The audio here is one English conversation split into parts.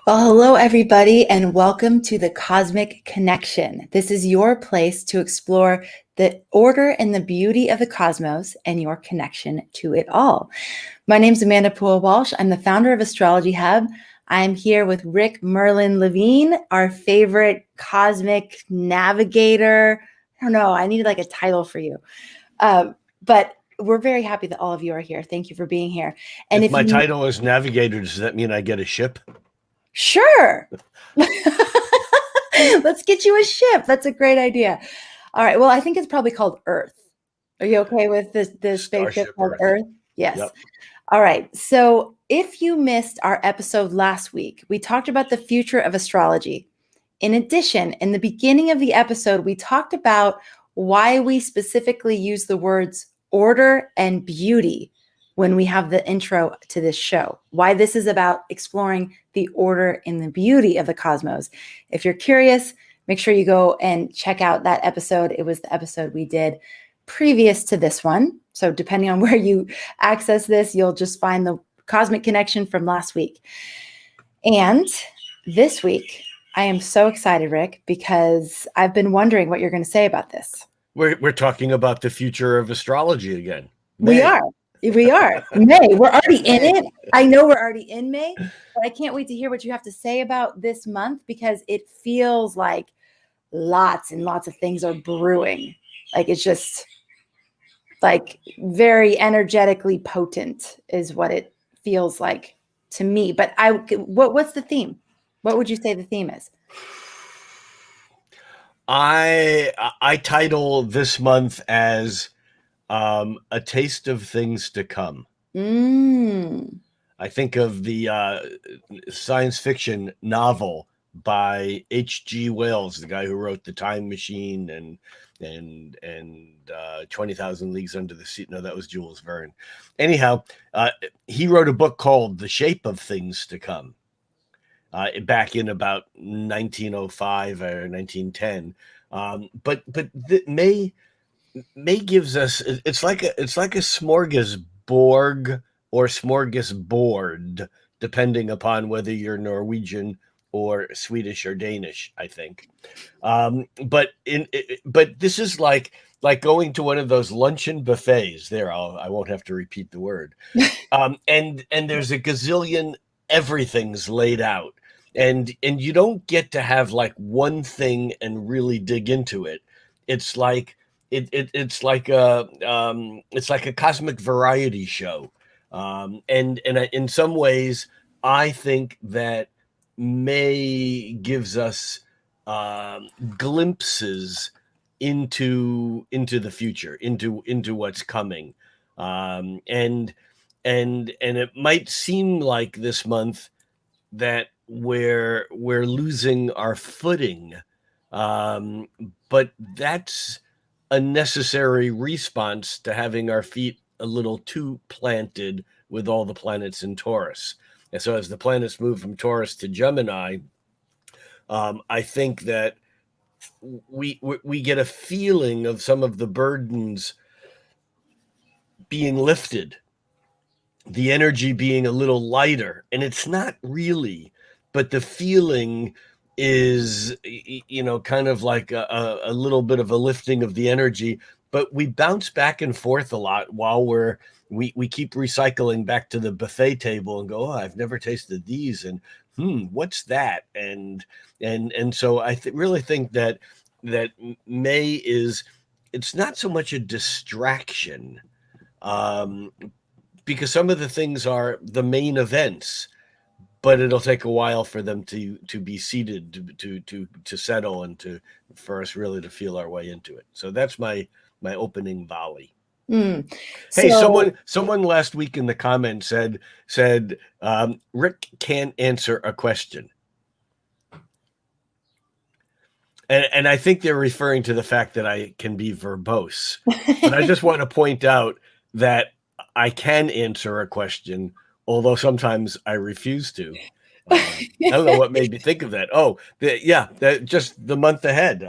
Well, hello, everybody, and welcome to the Cosmic Connection. This is your place to explore the order and the beauty of the cosmos and your connection to it all. My name is Amanda Walsh. I'm the founder of Astrology Hub. I'm here with Rick Merlin Levine, our favorite cosmic navigator. I don't know, I needed like a title for you. But we're very happy that all of you are here. Thank you for being here. And if my title is navigator, does that mean I get a ship? Sure. Let's get you a ship. That's a great idea. All right. Well, I think it's probably called Earth. Are you okay with this spaceship called Earth? Yes. Yep. All right. So if you missed our episode last week, we talked about the future of astrology. In addition, in the beginning of the episode, we talked about why we specifically use the words order and beauty when we have the intro to this show, why this is about exploring the order and the beauty of the cosmos. If you're curious, make sure you go and check out that episode. It was the episode we did previous to this one. So depending on where you access this, you'll just find the Cosmic Connection from last week. And this week, I am so excited, Rick, because I've been wondering what you're going to say about this. We're talking about the future of astrology again. We are. May. We're already in it. I know we're already in May, but I can't wait to hear what you have to say about this month because it feels like lots and lots of things are brewing. Like it's just like very energetically potent is what it feels like to me. But what's the theme? What would you say the theme is? I title this month as a taste of things to come. I think of the science fiction novel by H.G. Wells, the guy who wrote The Time Machine and 20,000 Leagues Under the Sea. No, that was Jules Verne. Anyhow, he wrote a book called The Shape of Things to Come back in about 1905 or 1910. But May gives us it's like a smorgasbord or smorgasbord, depending upon whether you're Norwegian or Swedish or Danish, I think. But this is like going to one of those luncheon buffets. I won't have to repeat the word. And there's a gazillion everything's laid out, and you don't get to have like one thing and really dig into it. It's like it's like a cosmic variety show, and in some ways, I think that May gives us glimpses into the future, into what's coming, and it might seem like this month that we're losing our footing, but that's a necessary response to having our feet a little too planted with all the planets in Taurus. And so as the planets move from Taurus to Gemini, I think that we get a feeling of some of the burdens being lifted, the energy being a little lighter. And it's not really, but the feeling is, kind of like a little bit of a lifting of the energy, but we bounce back and forth a lot while we keep recycling back to the buffet table and go, oh, I've never tasted these. And what's that? And so I really think that May it's not so much a distraction, because some of the things are the main events, but it'll take a while for them to be seated, to settle, and for us really to feel our way into it. So that's my opening volley. Hey, someone last week in the comments said Rick can't answer a question, and I think they're referring to the fact that I can be verbose. But I just want to point out that I can answer a question, although sometimes I refuse to. I don't know what made me think of that. Oh, just the month ahead.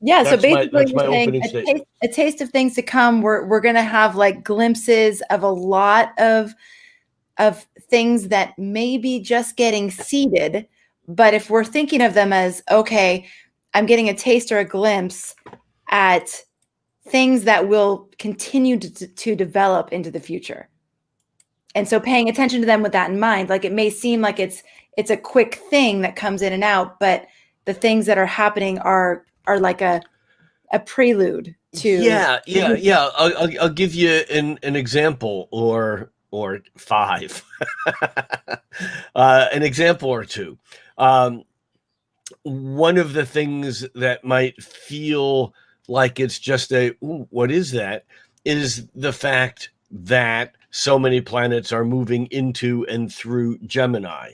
Yeah, so basically you're saying a taste of things to come. We're going to have like glimpses of a lot of things that may be just getting seeded, but if we're thinking of them as, okay, I'm getting a taste or a glimpse at things that will continue to develop into the future. And so paying attention to them with that in mind, like it may seem like it's a quick thing that comes in and out, but the things that are happening are like a prelude to. Yeah. I'll give you an example or five, an example or two. One of the things that might feel like it's just what is that, is the fact that so many planets are moving into and through Gemini.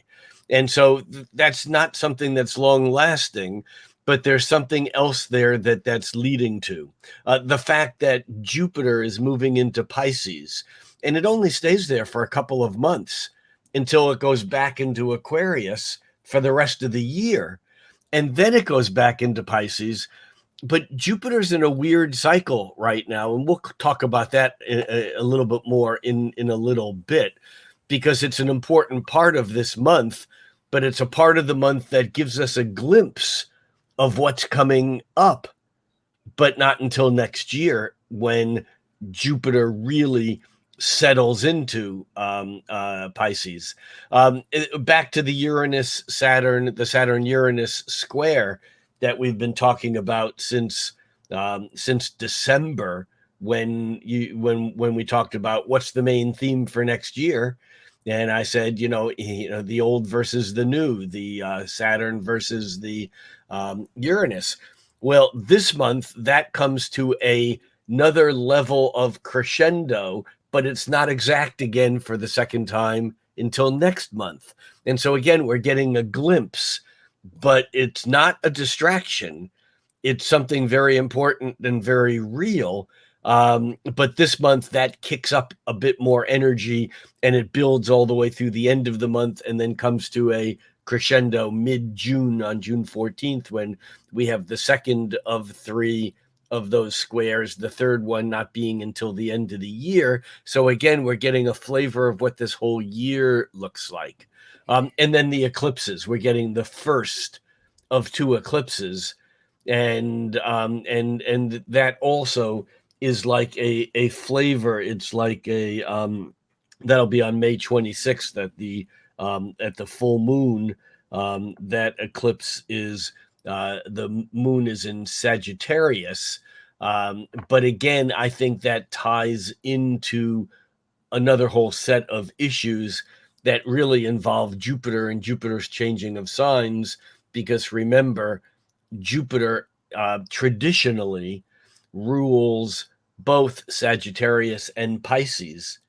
And so that's not something that's long lasting, but there's something else there that's leading to the fact that Jupiter is moving into Pisces, and it only stays there for a couple of months until it goes back into Aquarius for the rest of the year. And then it goes back into Pisces. But Jupiter's in a weird cycle right now, and we'll talk about that a little bit more in a little bit, because it's an important part of this month, but it's a part of the month that gives us a glimpse of what's coming up, but not until next year when Jupiter really settles into Pisces. Back to the Uranus Saturn, the Saturn Uranus square that we've been talking about since December, when we talked about what's the main theme for next year. And I said, the old versus the new, the Saturn versus the Uranus. Well, this month that comes to another level of crescendo, but it's not exact again for the second time until next month. And so again, we're getting a glimpse, but it's not a distraction. It's something very important and very real. But this month that kicks up a bit more energy, and it builds all the way through the end of the month, and then comes to a crescendo mid-June on June 14th, when we have the second of three of those squares, the third one not being until the end of the year. So again, we're getting a flavor of what this whole year looks like. And then the eclipses, we're getting the first of two eclipses. And that also is like a flavor. It's like that'll be on May 26th at the full moon. That eclipse is, the moon is in Sagittarius. But again, I think that ties into another whole set of issues that really involve Jupiter and Jupiter's changing of signs, because remember, Jupiter traditionally rules both Sagittarius and Pisces.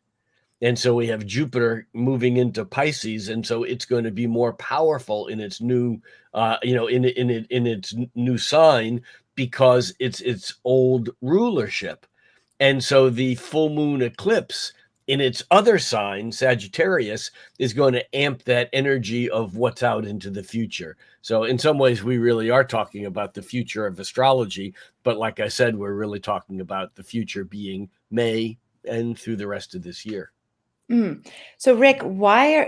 And so we have Jupiter moving into Pisces, and so it's going to be more powerful in its new, in its new sign, because it's its old rulership. And so the full moon eclipse in its other sign, Sagittarius, is going to amp that energy of what's out into the future. So in some ways, we really are talking about the future of astrology. But like I said, we're really talking about the future being May and through the rest of this year. So Rick,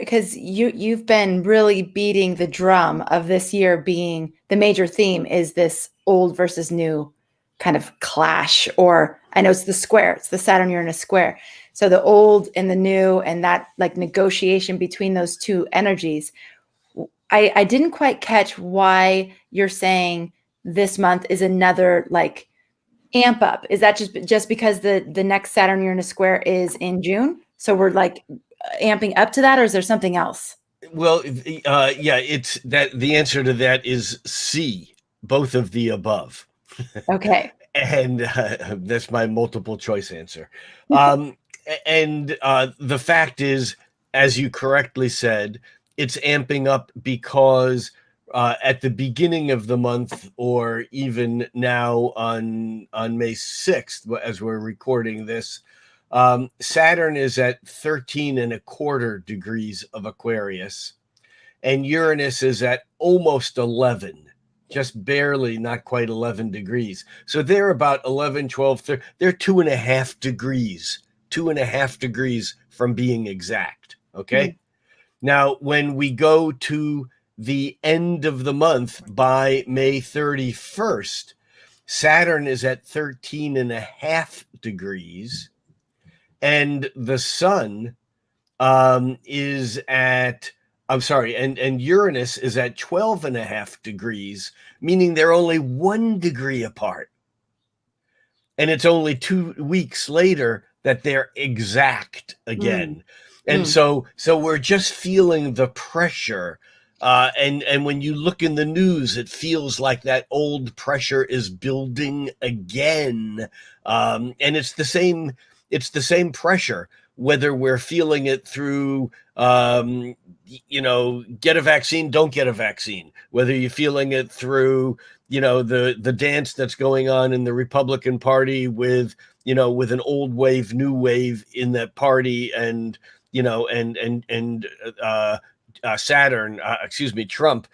because you've been really beating the drum of this year being the major theme is this old versus new kind of clash, or I know it's the square, it's the Saturn Uranus square. So the old and the new, and that like negotiation between those two energies. I didn't quite catch why you're saying this month is another like amp up. Is that just because the next Saturn Uranus square is in June? So we're like amping up to that, or is there something else? Well, it's that the answer to that is C, both of the above. Okay. And that's my multiple choice answer. And the fact is, as you correctly said, it's amping up because at the beginning of the month, or even now on May 6th, as we're recording this, Saturn is at 13.25 degrees of Aquarius, and Uranus is at almost 11, just barely, not quite 11 degrees. So they're about 11, 12, 13, they're 2.5 degrees from being exact. Okay. Now, when we go to the end of the month by May 31st, Saturn is at 13.5 degrees, and the sun is at, and Uranus is at 12.5 degrees, meaning they're only 1 degree apart. And it's only 2 weeks later that they're exact again. And so we're just feeling the pressure. And when you look in the news, it feels like that old pressure is building again. And it's the same pressure, whether we're feeling it through, get a vaccine, don't get a vaccine, whether you're feeling it through, the dance that's going on in the Republican Party with an old wave, new wave in that party, and Saturn, Trump,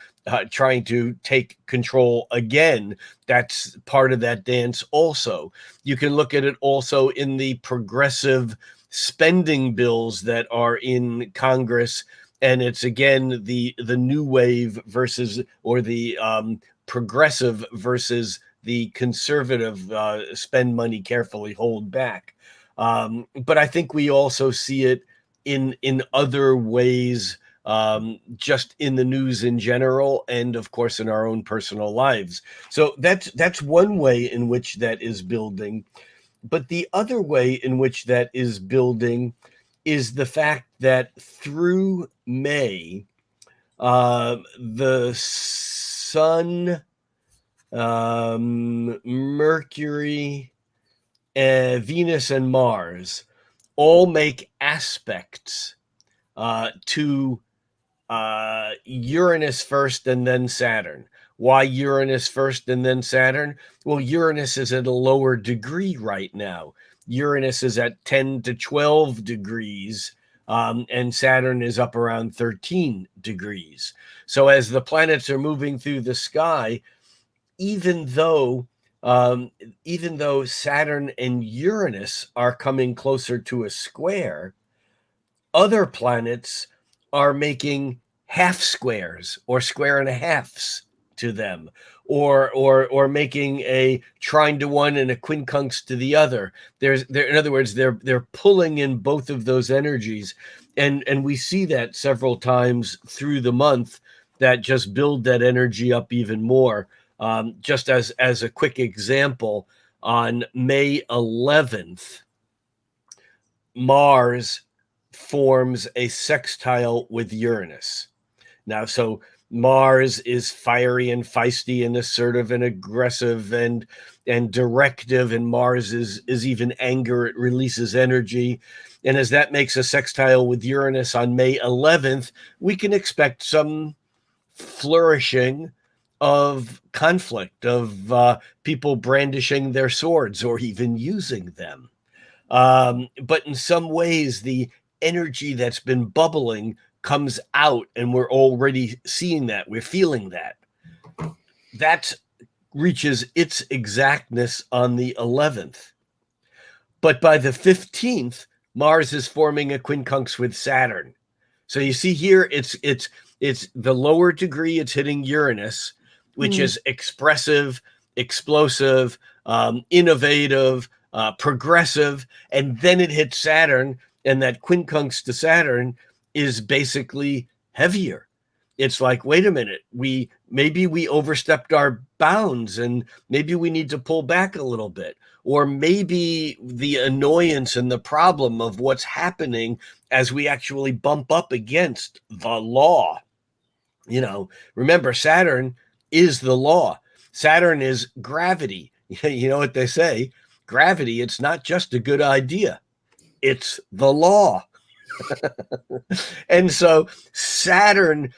trying to take control again. That's part of that dance also. You can look at it also in the progressive spending bills that are in Congress, and it's again the new wave versus, or the progressive versus the conservative, spend money carefully, hold back. But I think we also see it in other ways, just in the news in general, and of course in our own personal lives. So that's one way in which that is building. But the other way in which that is building is the fact that through May, the sun, Mercury, Venus, and Mars all make aspects to Uranus first and then Saturn. Why Uranus first and then Saturn? Well, Uranus is at a lower degree right now. Uranus is at 10 to 12 degrees, and Saturn is up around 13 degrees. So as the planets are moving through the sky, even though Saturn and Uranus are coming closer to a square, other planets are making half squares or square and a halves to them, or making a trine to one and a quincunx to the other. In other words, they're pulling in both of those energies, and we see that several times through the month that just build that energy up even more. Just as a quick example, on May 11th, Mars forms a sextile with Uranus. Now, so Mars is fiery and feisty and assertive and aggressive and directive, and Mars is even anger. It releases energy. And as that makes a sextile with Uranus on May 11th, we can expect some flourishing of conflict, of people brandishing their swords or even using them. But in some ways, the energy that's been bubbling comes out, and we're already seeing that. We're feeling that. That reaches its exactness on the 11th. But by the 15th, Mars is forming a quincunx with Saturn. So you see here, it's the lower degree, it's hitting Uranus, which is expressive, explosive, innovative, progressive, and then it hits Saturn, and that quincunx to Saturn is basically heavier. It's like, wait a minute, maybe we overstepped our bounds, and maybe we need to pull back a little bit, or maybe the annoyance and the problem of what's happening as we actually bump up against the law. Remember, Saturn is the law. Saturn is gravity. You know what they say? Gravity, it's not just a good idea. It's the law. And so Saturn,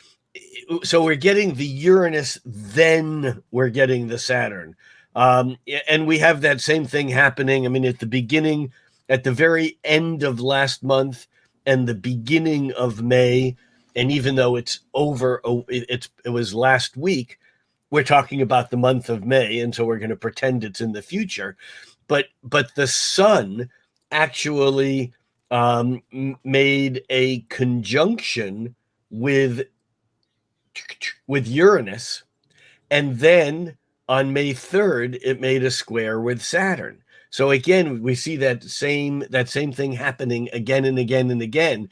so we're getting the Uranus, then we're getting the Saturn. And we have that same thing happening. I mean, at the very end of last month and the beginning of May, and even though it's over, it was last week, we're talking about the month of May, and so we're going to pretend it's in the future. But the sun actually made a conjunction with Uranus, and then on May 3rd, it made a square with Saturn. So again, we see that same thing happening again and again and again.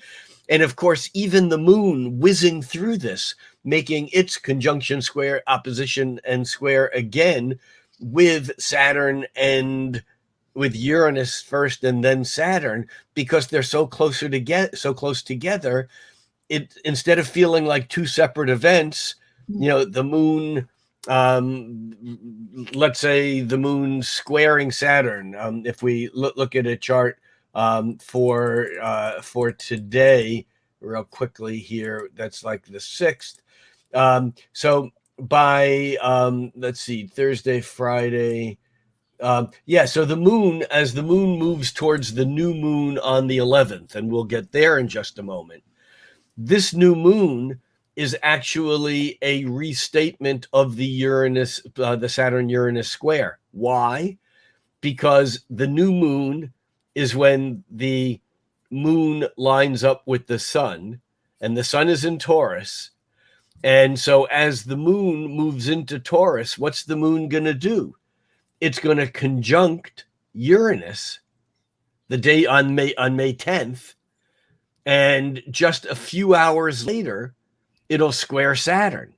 And of course, even the moon whizzing through this, making its conjunction, square, opposition, and square again with Saturn and with Uranus first and then Saturn, because they're so close together. It, instead of feeling like two separate events, the moon, let's say the moon squaring Saturn. If we look at a chart for today, real quickly here, that's like the 6th. So by let's see, Thursday, Friday. So the moon, as the moon moves towards the new moon on the 11th, and we'll get there in just a moment. This new moon is actually a restatement of the Saturn-Uranus square. Why? Because the new moon is when the moon lines up with the sun, and the sun is in Taurus. And so as the moon moves into Taurus, what's the moon going to do? It's going to conjunct Uranus the day on May 10th, and just a few hours later, it'll square Saturn.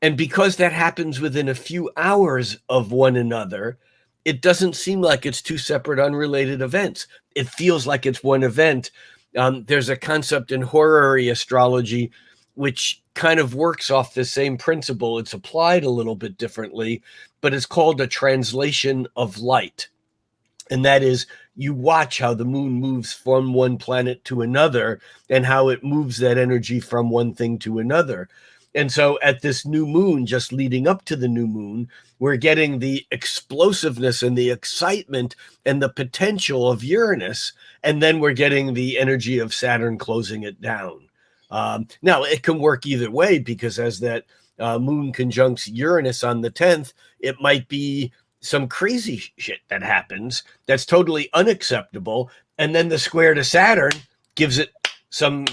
And because that happens within a few hours of one another, it doesn't seem like it's two separate, unrelated events. It feels like it's one event. There's a concept in horary astrology which kind of works off the same principle. It's applied a little bit differently, but it's called a translation of light. And that is, you watch how the moon moves from one planet to another and how it moves that energy from one thing to another. And so at this new moon, just leading up to the new moon, we're getting the explosiveness and the excitement and the potential of Uranus. And then we're getting the energy of Saturn closing it down. Now, it can work either way, because as that moon conjuncts Uranus on the 10th, it might be some crazy shit that happens that's totally unacceptable. And then the square to Saturn gives it some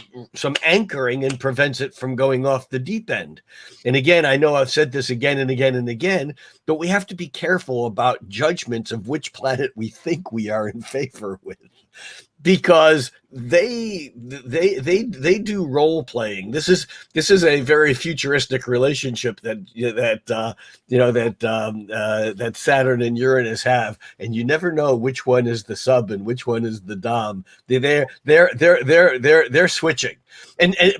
anchoring and prevents it from going off the deep end. And again, I know I've said this again and again and again, but we have to be careful about judgments of which planet we think we are in favor with, because they do role playing. This is a very futuristic relationship that Saturn and Uranus have, and you never know which one is the sub and which one is the dom. They're switching,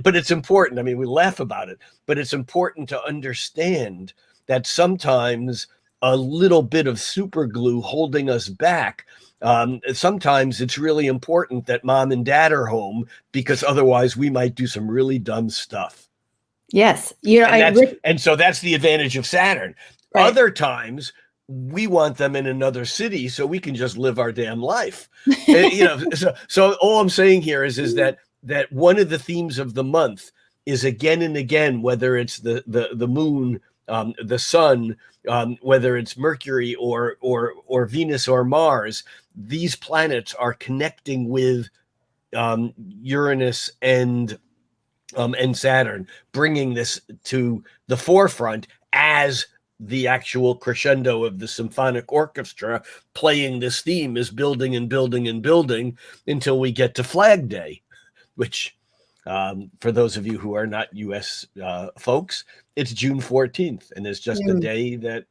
but it's important. I mean, we laugh about it, but it's important to understand that sometimes a little bit of super glue holding us back. Sometimes it's really important that mom and dad are home, because otherwise we might do some really dumb stuff. Yes. And so that's the advantage of Saturn. Right. Other times we want them in another city so we can just live our damn life. So all I'm saying here is that one of the themes of the month is, again and again, whether it's the moon, the sun, whether it's Mercury or Venus or Mars, these planets are connecting with Uranus and Saturn, bringing this to the forefront as the actual crescendo of the symphonic orchestra playing this theme is building and building and building until we get to Flag Day, which, for those of you who are not U.S. Folks, it's June 14th, and it's just a day that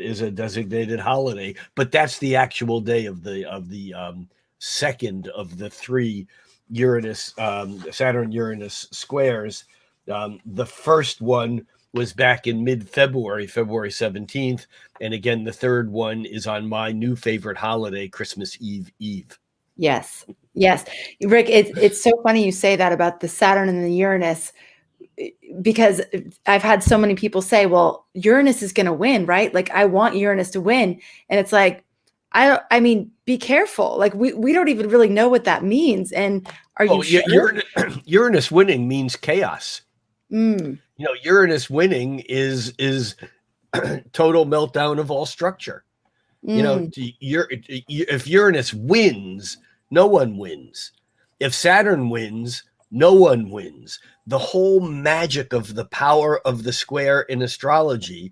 is a designated holiday. But that's the actual day of the second of the three Saturn-Uranus squares. The first one was back in mid-February, February 17th, and again, the third one is on my new favorite holiday, Christmas Eve. Yes. Rick, it's so funny you say that about the Saturn and the Uranus, because I've had so many people say, well, Uranus is going to win, right? Like, I want Uranus to win. And it's like, I mean, be careful. Like, we don't even really know what that means. And you sure? Uranus winning means chaos. Uranus winning is total meltdown of all structure. If Uranus wins, no one wins. If Saturn wins, No one wins. The whole magic of the power of the square in astrology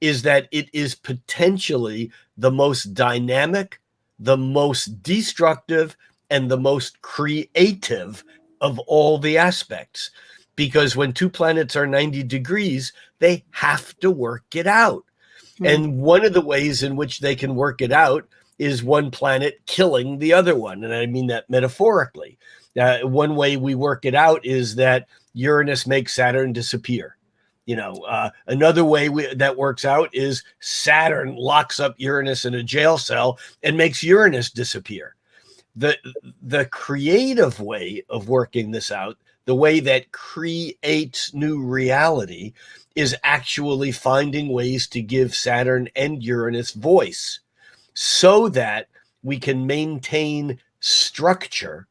is that it is potentially the most dynamic, the most destructive, and the most creative of all the aspects. Because when two planets are 90 degrees, they have to work it out. And one of the ways in which they can work it out is one planet killing the other one. And I mean that metaphorically. One way we work it out is that Uranus makes Saturn disappear. Another way that works out is Saturn locks up Uranus in a jail cell and makes Uranus disappear. The creative way of working this out, the way that creates new reality, is actually finding ways to give Saturn and Uranus voice so that we can maintain structure,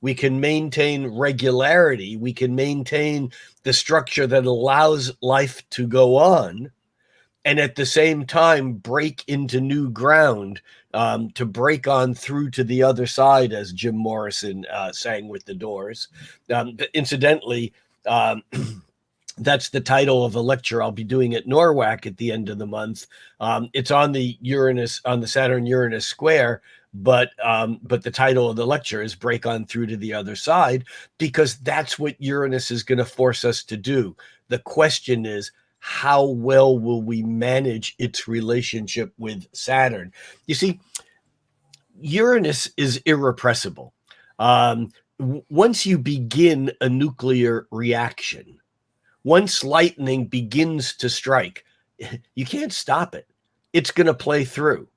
we can maintain regularity, we can maintain the structure that allows life to go on, and at the same time break into new ground, to break on through to the other side, as Jim Morrison sang with the Doors. Incidentally, that's the title of a lecture I'll be doing at Norwalk at the end of the month. It's on the Saturn-Uranus square, but the title of the lecture is Break On Through to the Other Side, because that's what Uranus is going to force us to do. The question is, how well will we manage its relationship with Saturn? You see, Uranus is irrepressible. Once you begin a nuclear reaction, once lightning begins to strike, you can't stop it. It's going to play through.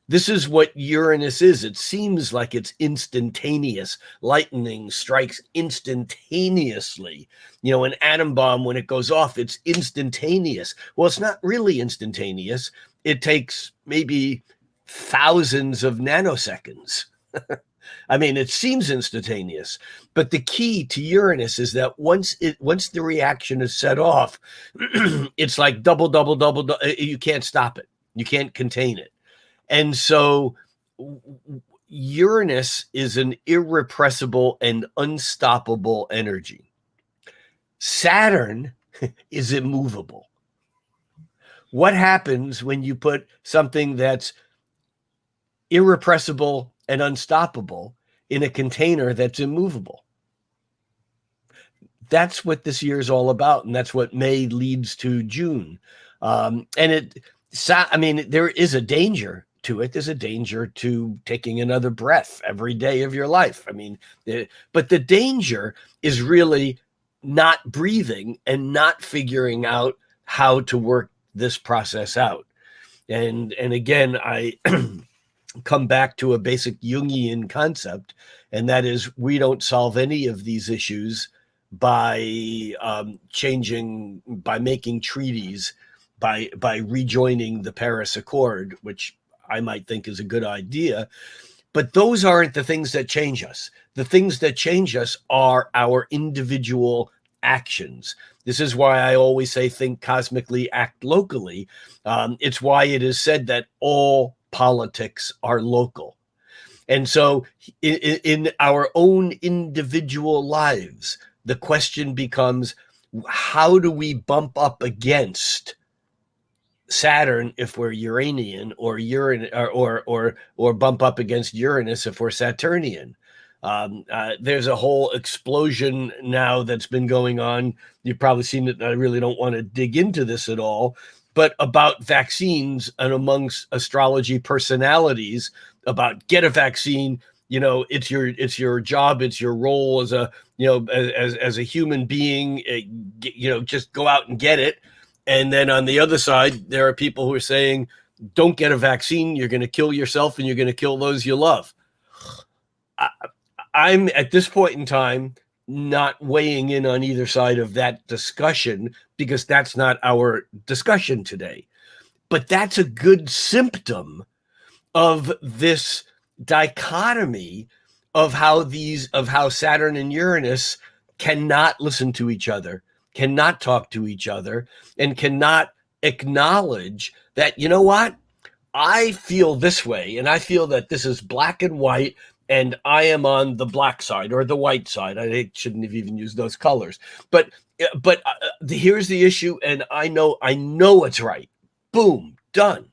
This is what Uranus is. It seems like it's instantaneous. Lightning strikes instantaneously. An atom bomb, when it goes off, it's instantaneous. Well, it's not really instantaneous. It takes maybe thousands of nanoseconds. I mean, it seems instantaneous, but the key to Uranus is that once the reaction is set off, it's like double. You can't stop it. You can't contain it. And so Uranus is an irrepressible and unstoppable energy. Saturn is immovable. What happens when you put something that's irrepressible and unstoppable in a container that's immovable? That's what this year is all about, and that's what May leads to June. There is a danger to it. There's a danger to taking another breath every day of your life. But the danger is really not breathing and not figuring out how to work this process out. And again, I come back to a basic Jungian concept, and that is we don't solve any of these issues by making treaties, by rejoining the Paris Accord, which I might think is a good idea. But those aren't the things that change us. The things that change us are our individual actions. This is why I always say think cosmically, act locally. It's why it is said that all politics are local. And so in our in individual lives, the question becomes, how do we bump up against Saturn if we're Uranian, or or bump up against Uranus if we're Saturnian? There's a whole explosion now that's been going on. You've probably seen it, and I really don't want to dig into this at all, but about vaccines and amongst astrology personalities about get a vaccine. It's your job, it's your role as a as a human being. Just go out and get it. And then on the other side, there are people who are saying, don't get a vaccine. You're going to kill yourself and you're going to kill those you love. I'm at this point in time not weighing in on either side of that discussion, because that's not our discussion today. But that's a good symptom of this dichotomy of how Saturn and Uranus cannot listen to each other, cannot talk to each other, and cannot acknowledge that, you know what? I feel this way, and I feel that this is black and white, and I am on the black side or the white side. I shouldn't have even used those colors. But here's the issue, and I know it's right. Boom, done.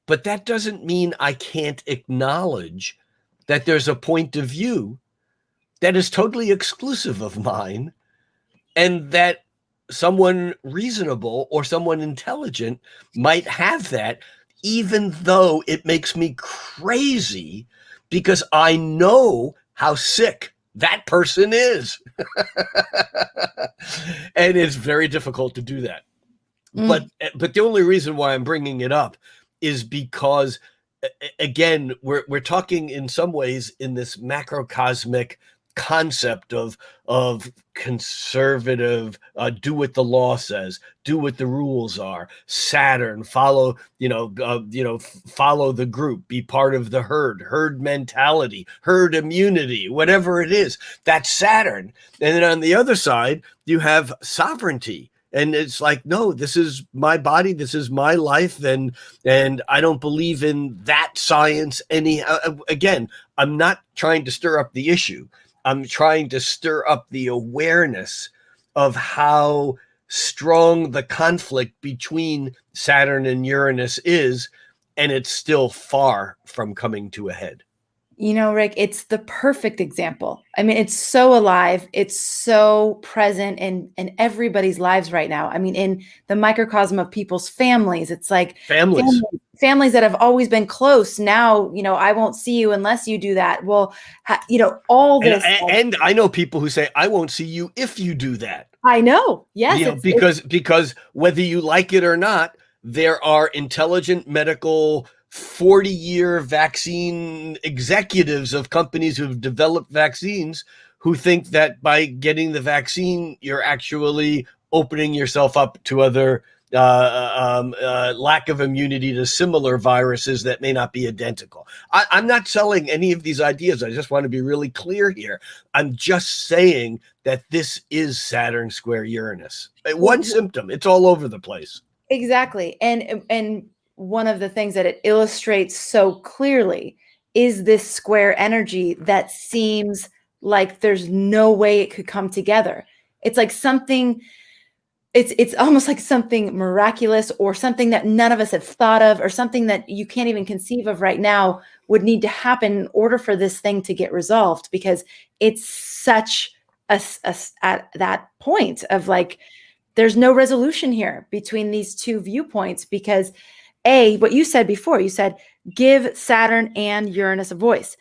But that doesn't mean I can't acknowledge that there's a point of view that is totally exclusive of mine, and that someone reasonable or someone intelligent might have that, even though it makes me crazy because I know how sick that person is. And it's very difficult to do that. But the only reason why I'm bringing it up is because, again, we're talking in some ways in this macrocosmic concept of conservative, do what the law says, do what the rules are. Saturn, follow the group, be part of the herd mentality, herd immunity, whatever it is. That's Saturn. And then on the other side, you have sovereignty. And it's like, no, this is my body, this is my life, and I don't believe in that science any. Again, I'm not trying to stir up the issue. I'm trying to stir up the awareness of how strong the conflict between Saturn and Uranus is, and it's still far from coming to a head. You know, Rick, it's the perfect example. I mean, it's so alive. It's so present in everybody's lives right now. I mean, in the microcosm of people's families, it's like families that have always been close. Now, I won't see you unless you do that. Well, all this. And I know people who say, I won't see you if you do that. I know. Yes. Because whether you like it or not, there are intelligent medical 40-year vaccine executives of companies who have developed vaccines who think that by getting the vaccine, you're actually opening yourself up to other lack of immunity to similar viruses that may not be identical. I'm not selling any of these ideas. I just want to be really clear here. I'm just saying that this is Saturn square Uranus. One symptom. It's all over the place. Exactly. And one of the things that it illustrates so clearly is this square energy that seems like there's no way it could come together. It's like something, it's almost like something miraculous or something that none of us have thought of, or something that you can't even conceive of right now would need to happen in order for this thing to get resolved, because it's such at that point of like, there's no resolution here between these two viewpoints, because what you said before, you said, give Saturn and Uranus a voice.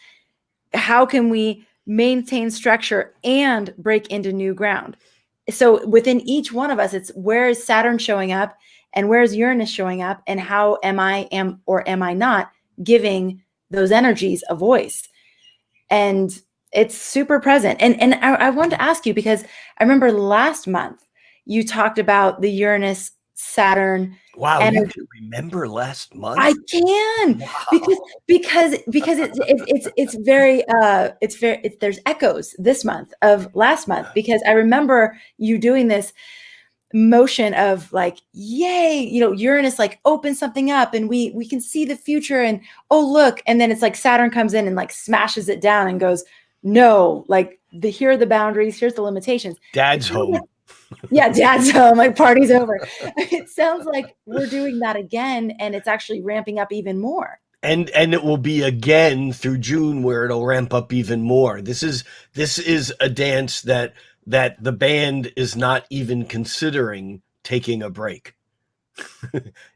How can we maintain structure and break into new ground? So within each one of us, it's where is Saturn showing up and where is Uranus showing up, and how am I not giving those energies a voice? And it's super present. And I wanted to ask you, because I remember last month you talked about the Uranus Saturn. Wow, you can remember last month? I can. Wow. because it's very there's echoes this month of last month, because I remember you doing this motion of like, yay, Uranus like opens something up and we can see the future, and oh look, and then it's like Saturn comes in and like smashes it down and goes, no, like here are the boundaries, here's the limitations. Dad's home. Yeah, Dad's home, like party's over. It sounds like we're doing that again, and it's actually ramping up even more. And it will be again through June where it'll ramp up even more. This is a dance that the band is not even considering taking a break.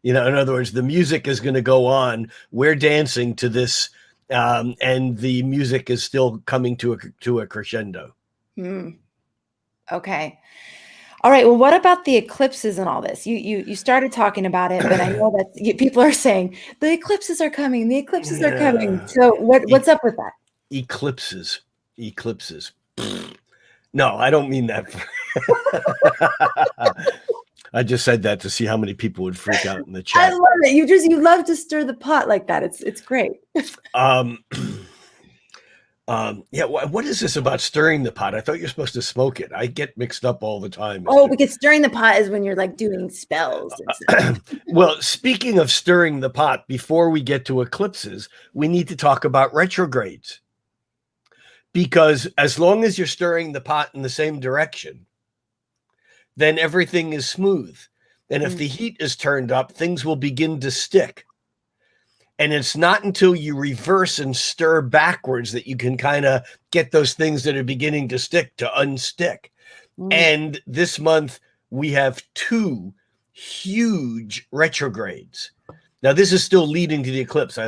In other words, the music is going to go on. We're dancing to this, and the music is still coming to a crescendo. Okay. All right. Well, what about the eclipses and all this? You started talking about it, but I know that people are saying the eclipses are coming. The eclipses are coming. So what's up with that? Eclipses. No, I don't mean that. I just said that to see how many people would freak out in the chat. I love it. You love to stir the pot like that. It's great. What is this about stirring the pot? I thought you're supposed to smoke it. I get mixed up all the time. Because stirring the pot is when you're like doing spells and stuff. Well, speaking of stirring the pot, before we get to eclipses, we need to talk about retrogrades. because as long as you're stirring the pot in the same direction, then everything is smooth. And if the heat is turned up, things will begin to stick. And it's not until you reverse and stir backwards that you can kind of get those things that are beginning to stick to unstick. And this month, we have 2 huge retrogrades. Now, this is still leading to the eclipse.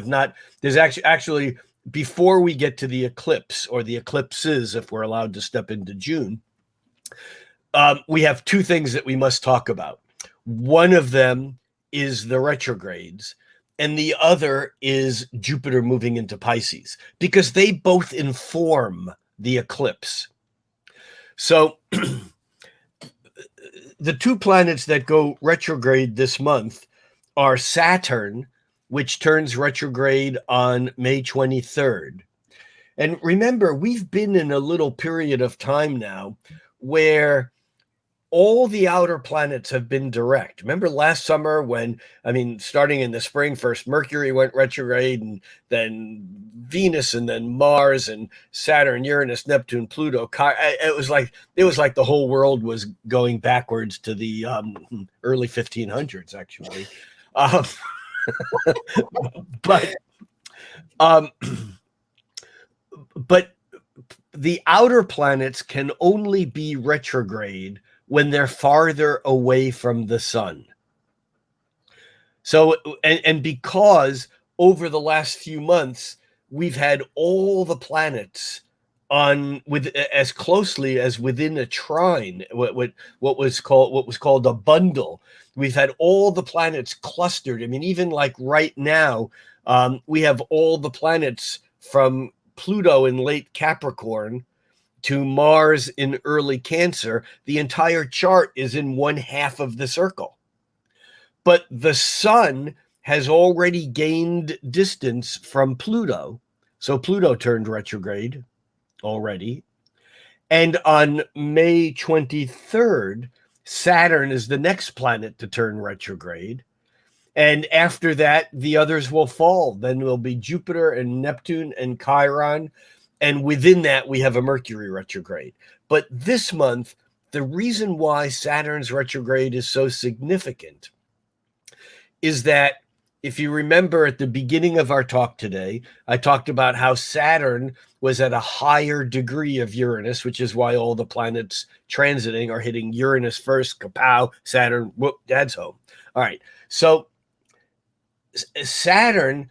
There's actually, before we get to the eclipse or the eclipses, if we're allowed to step into June, we have 2 things that we must talk about. One of them is the retrogrades, and the other is Jupiter moving into Pisces, because they both inform the eclipse. So the 2 planets that go retrograde this month are Saturn, which turns retrograde on May 23rd. And remember, we've been in a little period of time now where all the outer planets have been direct. Remember last summer starting in the spring, first Mercury went retrograde, and then Venus, and then Mars, and Saturn, Uranus, Neptune, Pluto. It was like the whole world was going backwards to the early 1500s, actually. But the outer planets can only be retrograde when they're farther away from the sun. So, and because over the last few months, we've had all the planets with as closely as within a trine, what was called a bundle. We've had all the planets clustered. I mean, even like right now, we have all the planets from Pluto in late Capricorn to Mars in early Cancer. The entire chart is in 1/2 of the circle. But the sun has already gained distance from Pluto. So Pluto turned retrograde already. And on May 23rd, Saturn is the next planet to turn retrograde. And after that, the others will fall. Then will be Jupiter and Neptune and Chiron. And within that, we have a Mercury retrograde. But this month, the reason why Saturn's retrograde is so significant is that, if you remember at the beginning of our talk today, I talked about how Saturn was at a higher degree of Uranus, which is why all the planets transiting are hitting Uranus first, kapow, Saturn, whoop, dad's home. All right. So Saturn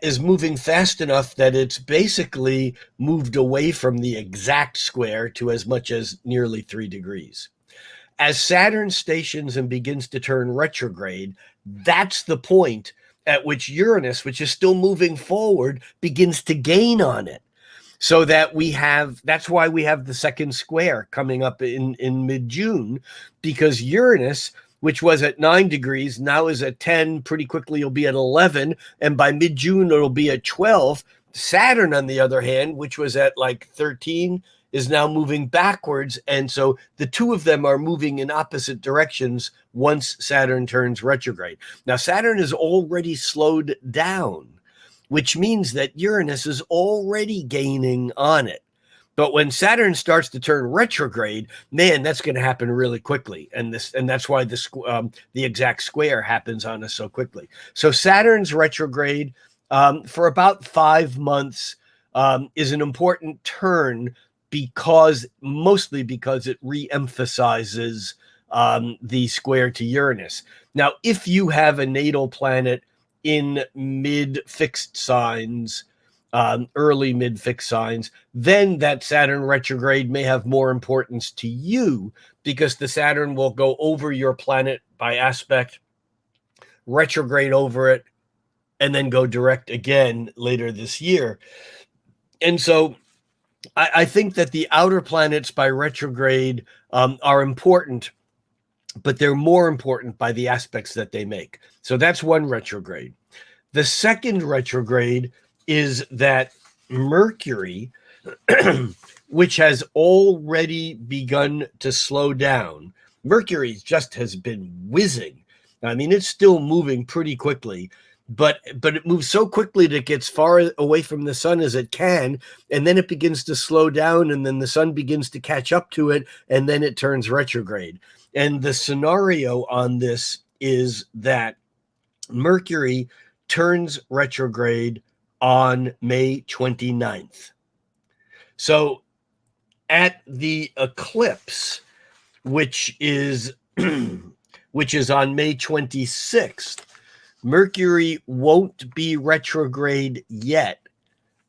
is moving fast enough that it's basically moved away from the exact square to as much as nearly 3 degrees. As Saturn stations and begins to turn retrograde, that's the point at which Uranus, which is still moving forward, begins to gain on it. So that that's why we have the second square coming up in mid-June, because Uranus, which was at 9 degrees, now is at 10. Pretty quickly, it'll be at 11. And by mid-June, it'll be at 12. Saturn, on the other hand, which was at like 13, is now moving backwards. And so the 2 of them are moving in opposite directions once Saturn turns retrograde. Now, Saturn is already slowed down, which means that Uranus is already gaining on it. But when Saturn starts to turn retrograde, man, that's going to happen really quickly, and that's why the exact square happens on us so quickly. So Saturn's retrograde for about 5 months is an important turn, mostly because it re-emphasizes the square to Uranus. Now, if you have a natal planet in mid-fixed signs, early mid-fixed signs, then that Saturn retrograde may have more importance to you, because the Saturn will go over your planet by aspect, retrograde over it, and then go direct again later this year. And so I think that the outer planets by retrograde are important, but they're more important by the aspects that they make. So that's one retrograde. The second retrograde is that Mercury, which has already begun to slow down. Mercury just has been whizzing. I mean, it's still moving pretty quickly. but it moves so quickly that it gets far away from the sun as it can, and then it begins to slow down, and then the sun begins to catch up to it, and then it turns retrograde. And the scenario on this is that Mercury turns retrograde on May 29th. So at the eclipse, which is on May 26th, Mercury won't be retrograde yet,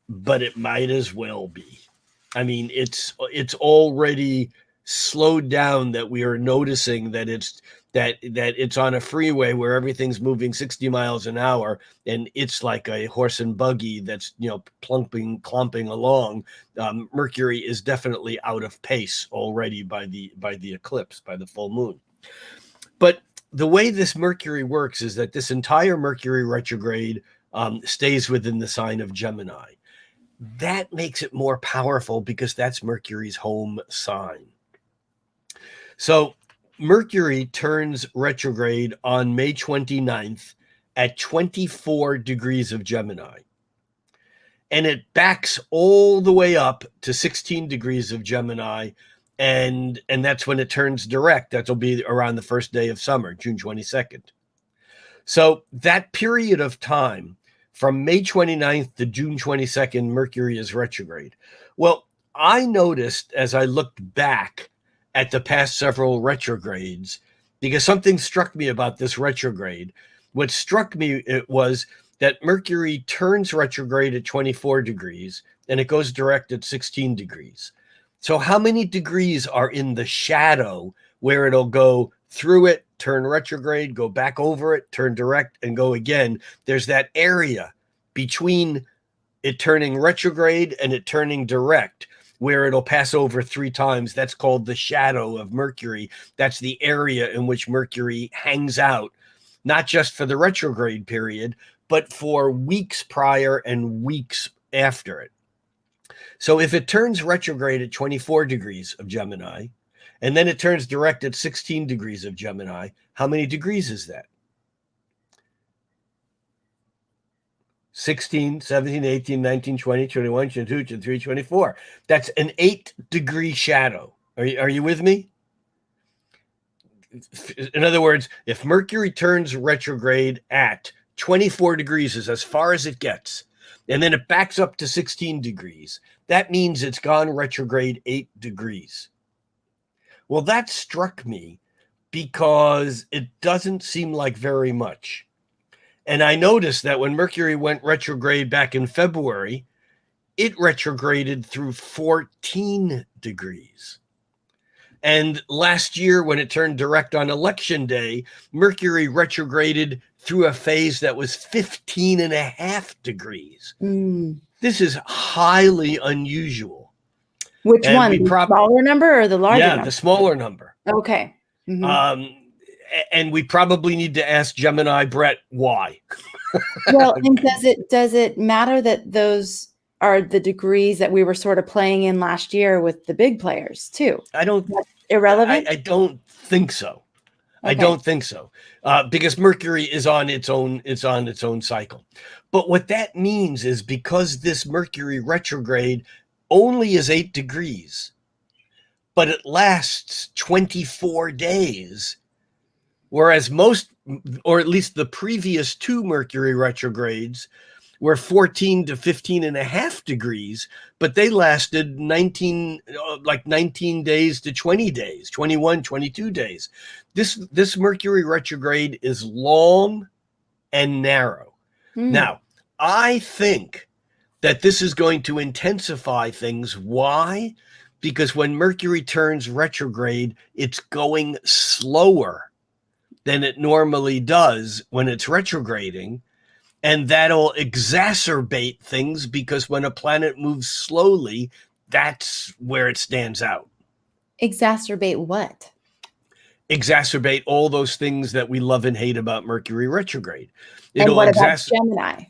but it might as well be. I mean, it's already slowed down that we are noticing that it's on a freeway where everything's moving 60 miles an hour, and it's like a horse and buggy that's, clumping along. Mercury is definitely out of pace already by the eclipse, by the full moon. But the way this Mercury works is that this entire Mercury retrograde stays within the sign of Gemini. That makes it more powerful because that's Mercury's home sign. So Mercury turns retrograde on May 29th at 24 degrees of Gemini. And it backs all the way up to 16 degrees of Gemini. And that's when it turns direct. That'll be around the first day of summer, June 22nd. So that period of time from May 29th to June 22nd, Mercury is retrograde. Well, I noticed as I looked back at the past several retrogrades, because something struck me about this retrograde. What struck me was that Mercury turns retrograde at 24 degrees and it goes direct at 16 degrees. So how many degrees are in the shadow where it'll go through it, turn retrograde, go back over it, turn direct, and go again? There's that area between it turning retrograde and it turning direct, where it'll pass over 3 times. That's called the shadow of Mercury. That's the area in which Mercury hangs out, not just for the retrograde period, but for weeks prior and weeks after it. So if it turns retrograde at 24 degrees of Gemini, and then it turns direct at 16 degrees of Gemini, how many degrees is that? 16, 17, 18, 19, 20, 21, 22, 23, 24. That's an 8-degree shadow. Are you with me? In other words, if Mercury turns retrograde at 24 degrees is as far as it gets, and then it backs up to 16 degrees, that means it's gone retrograde 8 degrees. Well, that struck me because it doesn't seem like very much. And I noticed that when Mercury went retrograde back in February, it retrograded through 14 degrees. And last year, when it turned direct on election day, Mercury retrograded through a phase that was 15 and a half degrees. This is highly unusual. Which one? The smaller number or the larger number? Yeah, the smaller number. Okay. Mm-hmm. And we probably need to ask Gemini Brett why. Well, and does it matter that those are the degrees that we were sort of playing in last year with the big players too? That's irrelevant? I don't think so. Okay. I don't think so. Because Mercury is on its own cycle. But what that means is because this Mercury retrograde only is 8 degrees, but it lasts 24 days. Whereas most, or at least the previous 2 Mercury retrogrades were 14 to 15 and a half degrees, but they lasted 19 days to 20 days, 21, 22 days. This Mercury retrograde is long and narrow. Now, I think that this is going to intensify things. Why? Because when Mercury turns retrograde, it's going slower than it normally does when it's retrograding. And that'll exacerbate things because when a planet moves slowly, that's where it stands out. Exacerbate what? Exacerbate all those things that we love and hate about Mercury retrograde. And what about Gemini?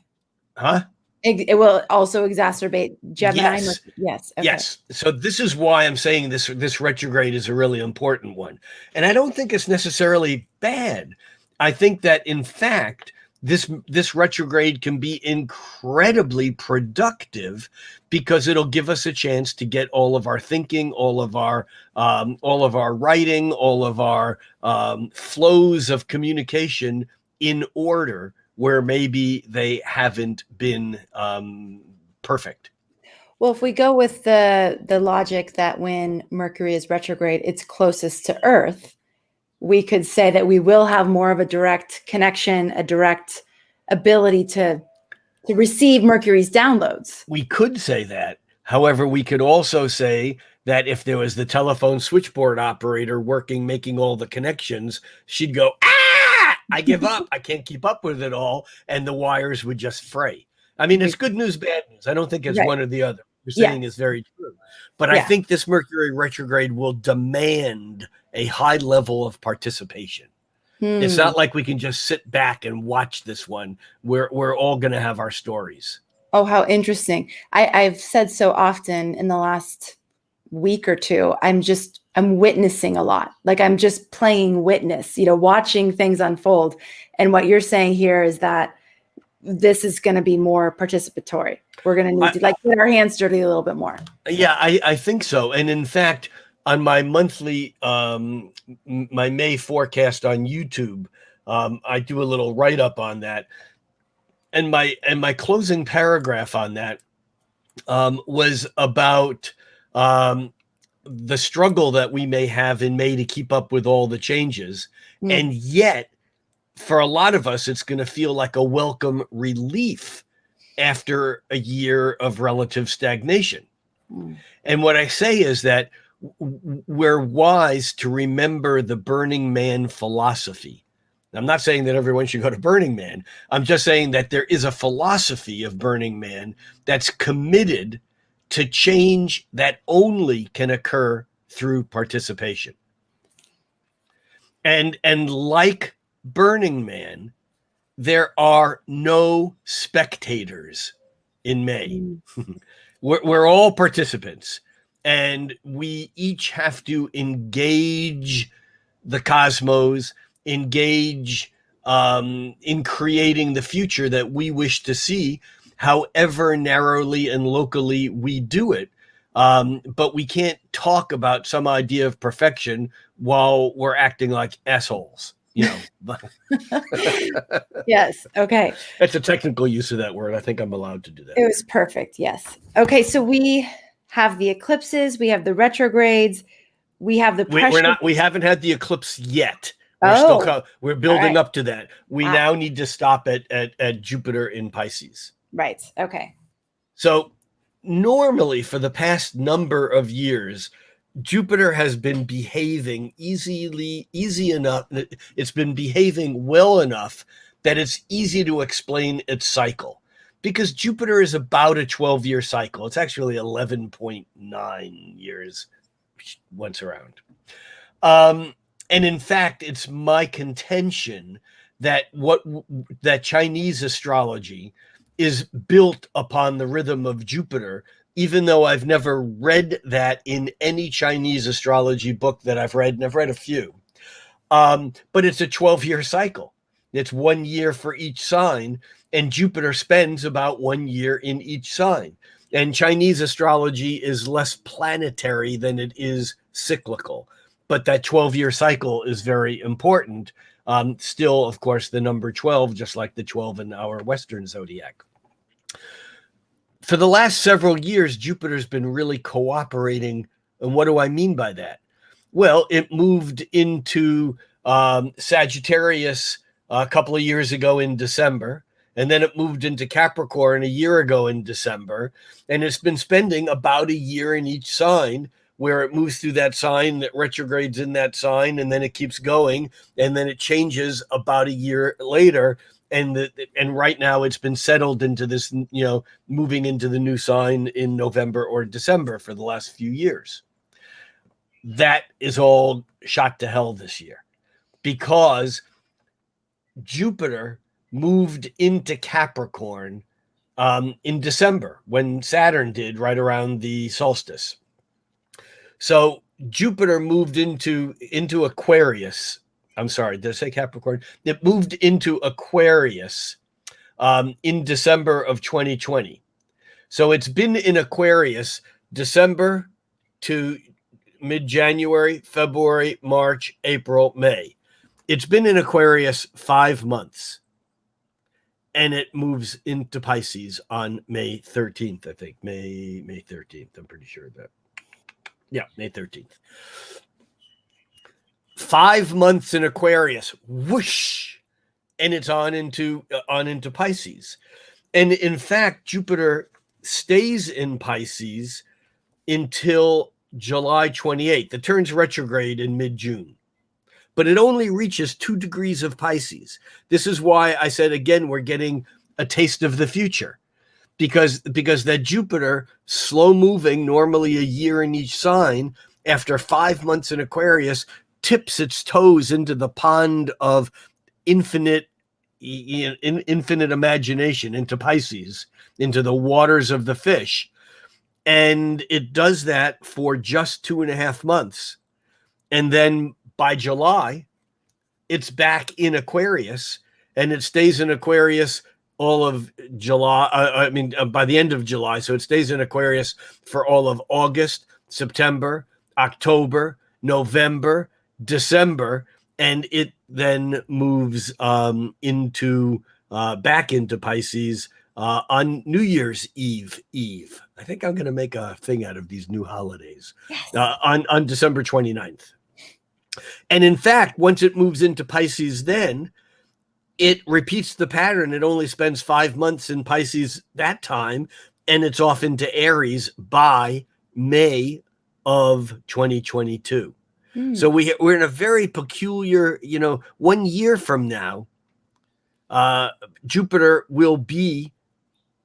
Huh? It will also exacerbate Gemini. Yes. Okay. Yes. So this is why I'm saying this retrograde is a really important one. And I don't think it's necessarily bad. I think that, in fact, this retrograde can be incredibly productive because it'll give us a chance to get all of our thinking, all of our writing, all of our flows of communication in order where maybe they haven't been perfect. Well, if we go with the logic that when Mercury is retrograde, it's closest to Earth, we could say that we will have more of a direct connection, a direct ability to receive Mercury's downloads. We could say that. However, we could also say that if there was the telephone switchboard operator making all the connections, she'd go, I give up. I can't keep up with it all. And the wires would just fray. I mean, it's good news, bad news. I don't think it's one or the other. What you're saying is very true. But I think this Mercury retrograde will demand a high level of participation. It's not like we can just sit back and watch this one. We're all going to have our stories. Oh, how interesting. I've said so often in the last week or two, I'm witnessing a lot. Like I'm just playing witness, watching things unfold. And what you're saying here is that this is going to be more participatory. We're going to need to get our hands dirty a little bit more. Yeah, I think so. And in fact, on my monthly, my May forecast on YouTube, I do a little write-up on that. And my closing paragraph on that was about the struggle that we may have in May to keep up with all the changes. And yet, for a lot of us, it's going to feel like a welcome relief after a year of relative stagnation. And what I say is that we're wise to remember the Burning Man philosophy. I'm not saying that everyone should go to Burning Man. I'm just saying that there is a philosophy of Burning Man that's committed to change that only can occur through participation. And like Burning Man, there are no spectators in May. We're all participants, and we each have to engage the cosmos, engage in creating the future that we wish to see, however narrowly and locally we do it. But we can't talk about some idea of perfection while we're acting like assholes. Yes. Okay. That's a technical use of that word. I think I'm allowed to do that. It was perfect. Yes. Okay. So we have the eclipses, we have the retrogrades, we have the pressure. We haven't had the eclipse yet. We're building up to that. We now need to stop at Jupiter in Pisces. Right. Okay. So normally for the past number of years, Jupiter has been behaving easy enough. It's been behaving well enough that it's easy to explain its cycle, because Jupiter is about a 12-year cycle. It's actually 11.9 years once around. And in fact, it's my contention that that Chinese astrology is built upon the rhythm of Jupiter, even though I've never read that in any Chinese astrology book that I've read, and I've read a few. But it's a 12-year cycle. It's 1 year for each sign, and Jupiter spends about 1 year in each sign. And Chinese astrology is less planetary than it is cyclical. But that 12-year cycle is very important. Still, of course, the number 12, just like the 12 in our Western zodiac. For the last several years, Jupiter's been really cooperating. And what do I mean by that? Well, it moved into Sagittarius a couple of years ago in December, and then it moved into Capricorn a year ago in December, and it's been spending about a year in each sign, where it moves through that sign, that retrogrades in that sign, and then it keeps going, and then it changes about a year later. And right now it's been settled into this, moving into the new sign in November or December for the last few years. That is all shot to hell this year, because Jupiter moved into Capricorn in December, when Saturn did, right around the solstice. So Jupiter moved into Aquarius I'm sorry, did I say Capricorn? It moved into Aquarius in December of 2020. So it's been in Aquarius December to mid-January, February, March, April, May. It's been in Aquarius 5 months. And it moves into Pisces on May 13th, I think. May 13th. I'm pretty sure of that. Yeah, May 13th. 5 months in Aquarius. Whoosh. And it's on into Pisces. And in fact, Jupiter stays in Pisces until July 28th. It turns retrograde in mid-June. But it only reaches 2 degrees of Pisces. This is why I said, again, we're getting a taste of the future. Because that Jupiter, slow moving, normally a year in each sign, after 5 months in Aquarius, tips its toes into the pond of infinite imagination, into Pisces, into the waters of the fish. And it does that for just 2.5 months. And then by July, it's back in Aquarius, and it stays in Aquarius all of July. By the end of July. So it stays in Aquarius for all of August, September, October, November, December, and it then moves back into Pisces on New Year's Eve. I think I'm going to make a thing out of these new holidays. Yes. On December 29th. And in fact, once it moves into Pisces, then it repeats the pattern. It only spends 5 months in Pisces that time, and it's off into Aries by May of 2022. So we're in a very peculiar, 1 year from now, Jupiter will be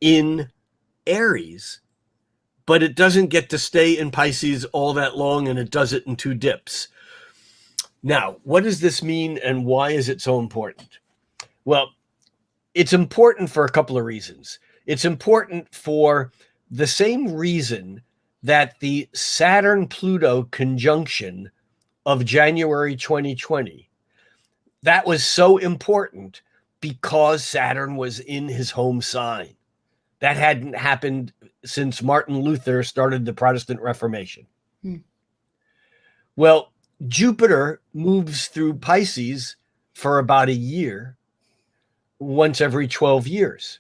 in Aries, but it doesn't get to stay in Pisces all that long, and it does it in 2 dips. Now, what does this mean, and why is it so important? Well, it's important for a couple of reasons. It's important for the same reason that the Saturn-Pluto conjunction of January 2020, that was so important because Saturn was in his home sign. That hadn't happened since Martin Luther started the Protestant Reformation. Well, Jupiter moves through Pisces for about a year, once every 12 years.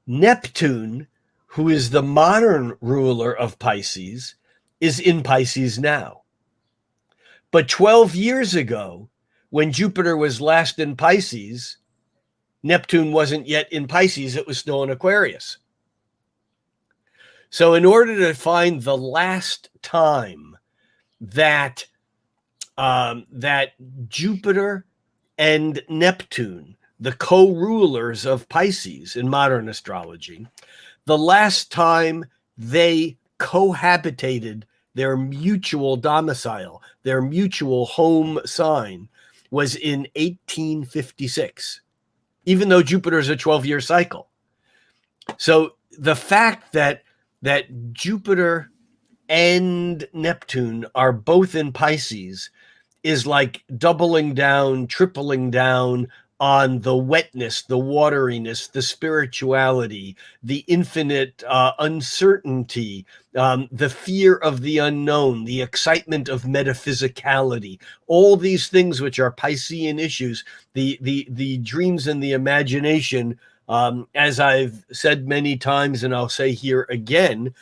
Neptune, who is the modern ruler of Pisces, is in Pisces now. But 12 years ago, when Jupiter was last in Pisces, Neptune wasn't yet in Pisces, it was still in Aquarius. So in order to find the last time that Jupiter and Neptune, the co-rulers of Pisces in modern astrology, the last time they cohabitated their mutual domicile, their mutual home sign, was in 1856, even though Jupiter is a 12-year cycle. So the fact that Jupiter and Neptune are both in Pisces is like doubling down, tripling down on the wetness, the wateriness, the spirituality, the infinite uncertainty, the fear of the unknown, the excitement of metaphysicality, all these things which are Piscean issues, the dreams and the imagination, as I've said many times, and I'll say here again,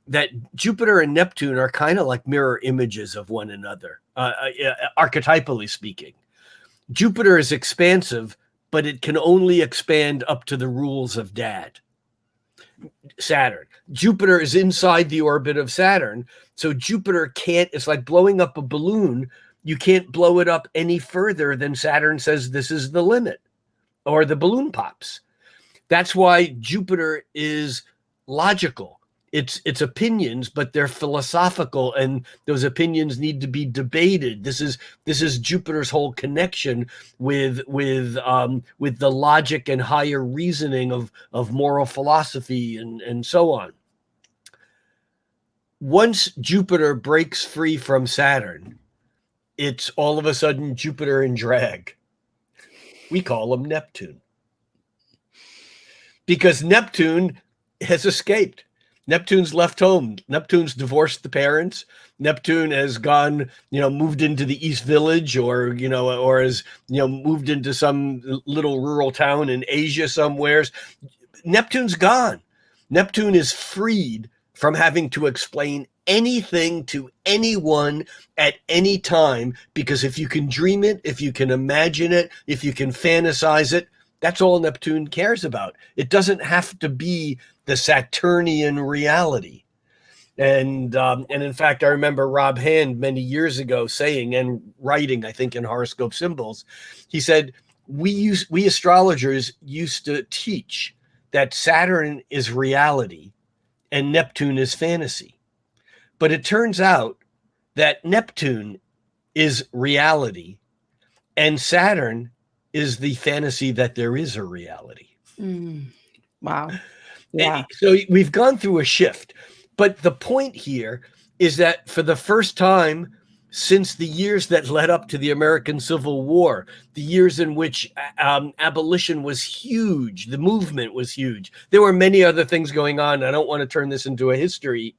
that Jupiter and Neptune are kind of like mirror images of one another, archetypally speaking. Jupiter is expansive, but it can only expand up to the rules of Dad. Saturn. Jupiter is inside the orbit of Saturn, so Jupiter can't, it's like blowing up a balloon. You can't blow it up any further than Saturn says this is the limit, or the balloon pops. That's why Jupiter is logical. It's opinions, but they're philosophical, and those opinions need to be debated. This is Jupiter's whole connection with the logic and higher reasoning of moral philosophy and so on. Once Jupiter breaks free from Saturn, it's all of a sudden Jupiter in drag. We call him Neptune. Because Neptune has escaped. Neptune's left home. Neptune's divorced the parents. Neptune has gone, moved into the East Village, or has, moved into some little rural town in Asia somewheres. Neptune's gone. Neptune is freed from having to explain anything to anyone at any time, because if you can dream it, if you can imagine it, if you can fantasize it, that's all Neptune cares about. It doesn't have to be the Saturnian reality. And in fact, I remember Rob Hand many years ago saying and writing, I think in Horoscope Symbols, he said, we astrologers used to teach that Saturn is reality and Neptune is fantasy. But it turns out that Neptune is reality and Saturn is the fantasy that there is a reality. Wow. Yeah. And so we've gone through a shift. But the point here is that for the first time since the years that led up to the American Civil War, the years in which abolition was huge, the movement was huge. There were many other things going on. I don't want to turn this into a history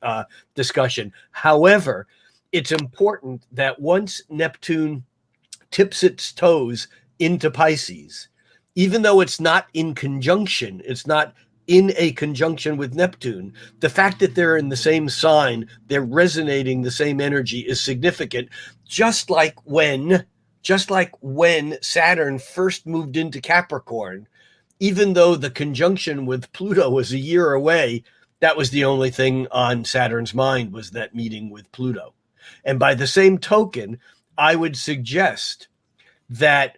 discussion. However, it's important that once Neptune tips its toes into Pisces, even though it's not in conjunction, it's not in a conjunction with Neptune, the fact that they're in the same sign, they're resonating the same energy is significant. Just like when Saturn first moved into Capricorn, even though the conjunction with Pluto was a year away, that was the only thing on Saturn's mind, was that meeting with Pluto. And by the same token, I would suggest that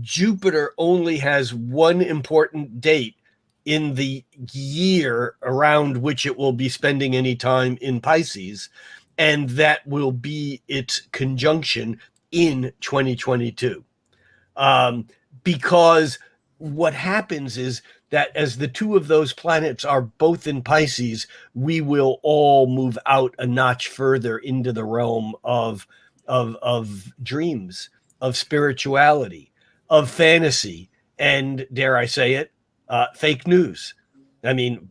Jupiter only has one important date in the year around which it will be spending any time in Pisces, and that will be its conjunction in 2022. Because what happens is that as the two of those planets are both in Pisces, we will all move out a notch further into the realm of dreams, of spirituality, of fantasy, and dare I say it, fake news. I mean,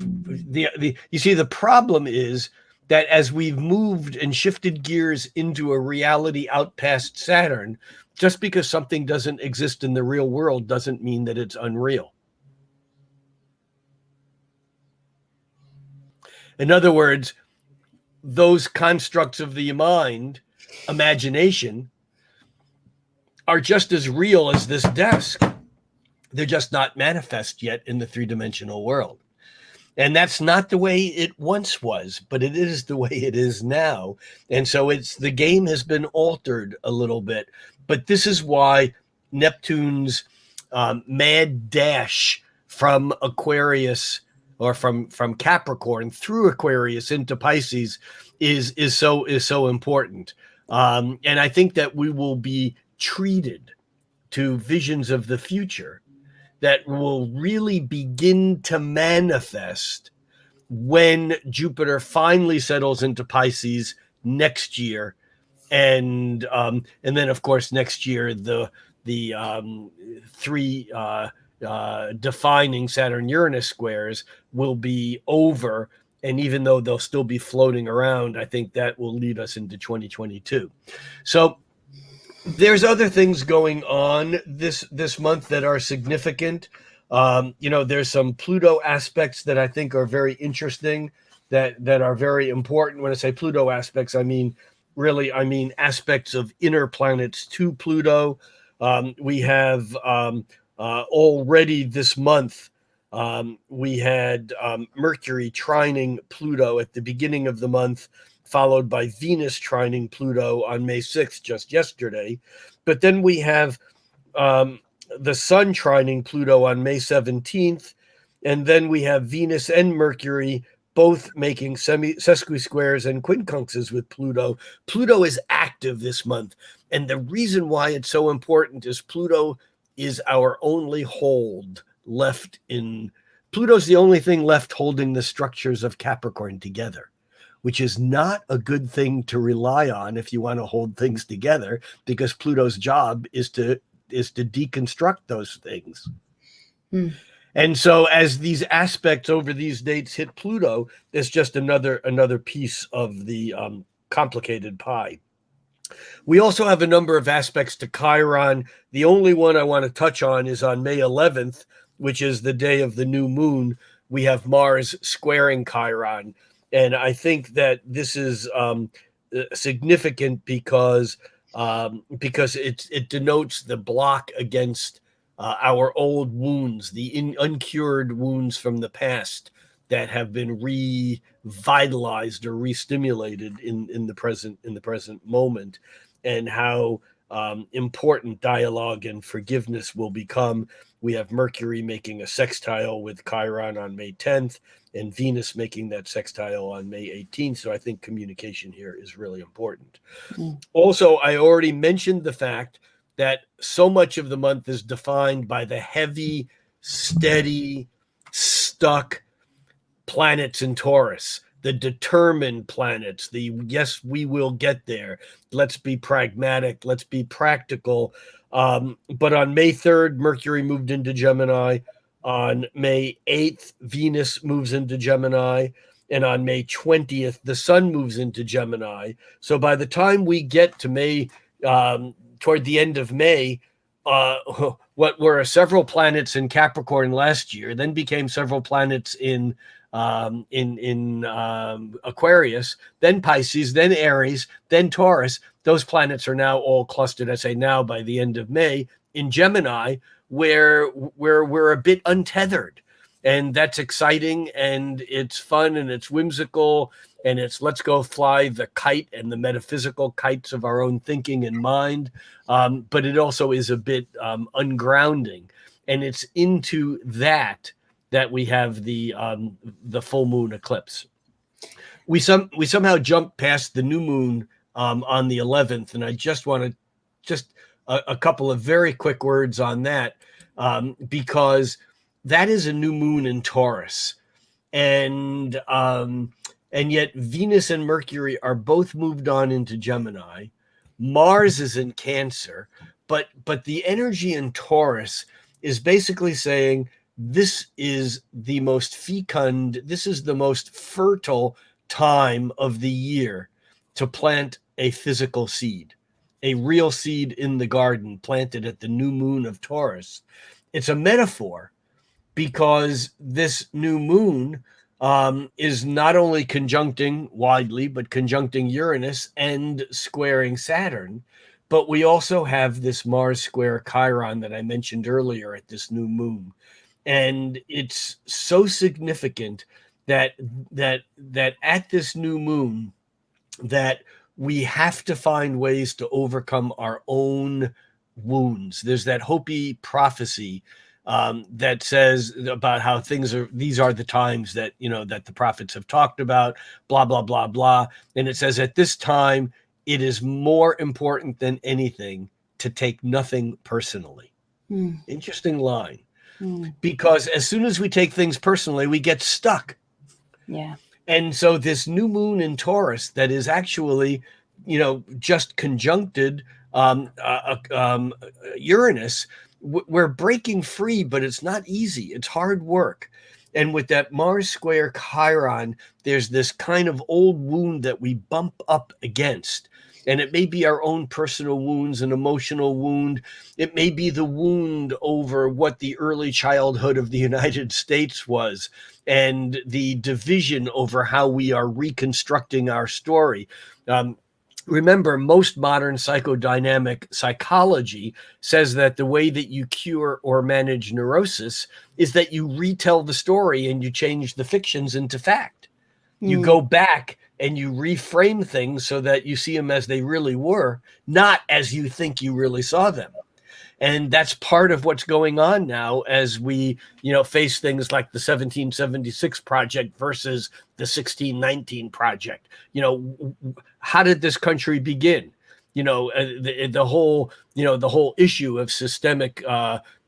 you see, the problem is that as we've moved and shifted gears into a reality out past Saturn, just because something doesn't exist in the real world doesn't mean that it's unreal. In other words, those constructs of the mind, imagination, are just as real as this desk. They're just not manifest yet in the three-dimensional world. And that's not the way it once was, but it is the way it is now. And so the game has been altered a little bit. But this is why Neptune's mad dash from Aquarius, or from Capricorn through Aquarius into Pisces is so important. And I think that we will be treated to visions of the future that will really begin to manifest when Jupiter finally settles into Pisces next year, and then of course next year the three defining Saturn-Uranus squares will be over, and even though they'll still be floating around, I think that will lead us into 2022. So there's other things going on this month that are significant. There's some Pluto aspects that I think are very interesting, that are very important. When I say Pluto aspects, I mean aspects of inner planets to Pluto. We have already this month, we had Mercury trining Pluto at the beginning of the month, followed by Venus trining Pluto on May 6th, just yesterday. But then we have the Sun trining Pluto on May 17th, and then we have Venus and Mercury both making sesquisquares and quincunxes with Pluto. Pluto is active this month, and the reason why it's so important is Pluto is our only hold left in... Pluto's the only thing left holding the structures of Capricorn together. which is not a good thing to rely on if you want to hold things together, because Pluto's job is to deconstruct those things. And so as these aspects over these dates hit Pluto, it's just another piece of the complicated pie. We also have a number of aspects to Chiron. The only one I want to touch on is on May 11th, which is the day of the new moon. We have Mars squaring Chiron. And I think that this is significant because it denotes the block against our old wounds, the uncured wounds from the past that have been revitalized or restimulated in the present moment, and how important dialogue and forgiveness will become. We have Mercury making a sextile with Chiron on May 10th, and Venus making that sextile on May 18th. So I think communication here is really important. Also, I already mentioned the fact that so much of the month is defined by the heavy, steady, stuck planets in Taurus, the determined planets, the yes, we will get there. Let's be pragmatic. Let's be practical. But on May 3rd, Mercury moved into Gemini. On May 8th, Venus moves into Gemini. And on May 20th, the Sun moves into Gemini. So by the time we get to May, toward the end of May, what were several planets in Capricorn last year then became several planets in Aquarius, then Pisces, then Aries, then Taurus. Those planets are now all clustered, I say now, by the end of May, in Gemini, where we're a bit untethered. And that's exciting, and it's fun, and it's whimsical, and it's let's go fly the kite and the metaphysical kites of our own thinking and mind. But it also is a bit ungrounding. And it's into that we have the full moon eclipse. We somehow jumped past the new moon on the 11th, and I just want to a couple of very quick words on that, because that is a new moon in Taurus, and yet Venus and Mercury are both moved on into Gemini. Mars is in Cancer, but the energy in Taurus is basically saying this is the most fecund, this is the most fertile time of the year to plant a physical seed, a real seed in the garden planted at the new moon of Taurus. It's a metaphor because this new moon is not only conjuncting widely, but conjuncting Uranus and squaring Saturn. But we also have this Mars square Chiron that I mentioned earlier at this new moon. And it's so significant that at this new moon that we have to find ways to overcome our own wounds. There's that Hopi prophecy that says about how these are the times that, that the prophets have talked about, blah, blah, blah, blah. And it says at this time, it is more important than anything to take nothing personally. Interesting line. Because as soon as we take things personally, we get stuck. Yeah. And so this new moon in Taurus that is actually, just conjuncted Uranus, we're breaking free, but it's not easy. It's hard work. And with that Mars square Chiron, there's this kind of old wound that we bump up against. And it may be our own personal wounds, an emotional wound. It may be the wound over what the early childhood of the United States was, and the division over how we are reconstructing our story. Remember, most modern psychodynamic psychology says that the way that you cure or manage neurosis is that you retell the story and you change the fictions into fact. You go back and you reframe things so that you see them as they really were, not as you think you really saw them. And that's part of what's going on now as we, face things like the 1776 project versus the 1619 project. How did this country begin? the whole issue of systemic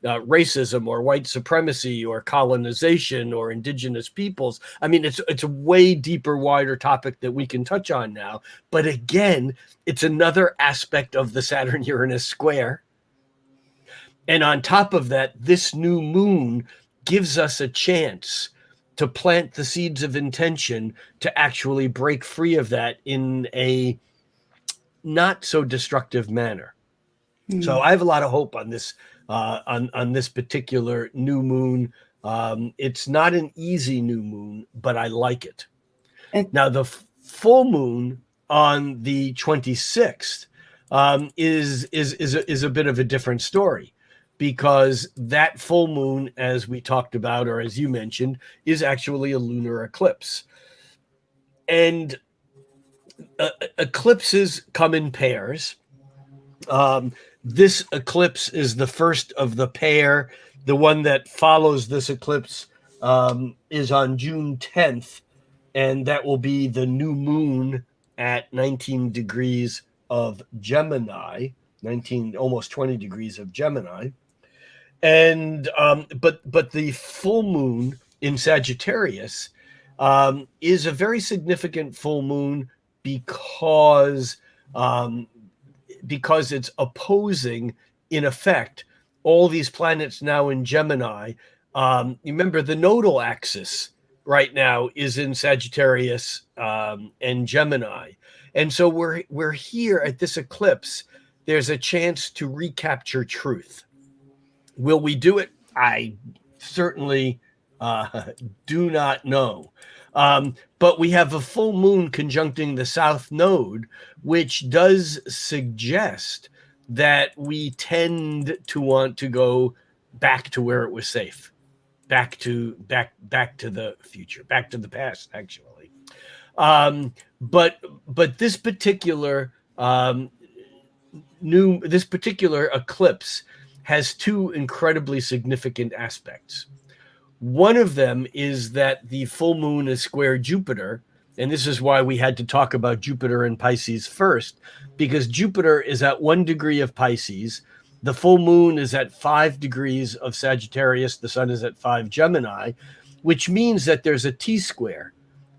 racism or white supremacy or colonization or indigenous peoples. I mean, it's a way deeper, wider topic that we can touch on now. But again, it's another aspect of the Saturn-Uranus square. And on top of that, this new moon gives us a chance to plant the seeds of intention to actually break free of that in a not so destructive manner. So I have a lot of hope on this on this particular new moon. It's not an easy new moon, but I like it. Now the full moon on the 26th is a bit of a different story, because that full moon, as we talked about, or as you mentioned, is actually a lunar eclipse. And eclipses come in pairs. This eclipse is the first of the pair. The one that follows this eclipse is on June 10th, and that will be the new moon at 19 degrees of Gemini, almost 20 degrees of Gemini. And but the full moon in Sagittarius is a very significant full moon because it's opposing, in effect, all these planets now in Gemini. Remember, the nodal axis right now is in Sagittarius and Gemini. And so we're here at this eclipse. There's a chance to recapture truth. Will we do it? I certainly do not know. But we have a full moon conjuncting the South Node, which does suggest that we tend to want to go back to where it was safe, back to the future, back to the past, actually. But this particular eclipse has two incredibly significant aspects. One of them is that the full moon is square Jupiter, and this is why we had to talk about Jupiter and Pisces first, because Jupiter is at 1 degree of Pisces, the full moon is at 5 degrees of Sagittarius, the sun is at 5 Gemini, which means that there's a T-square,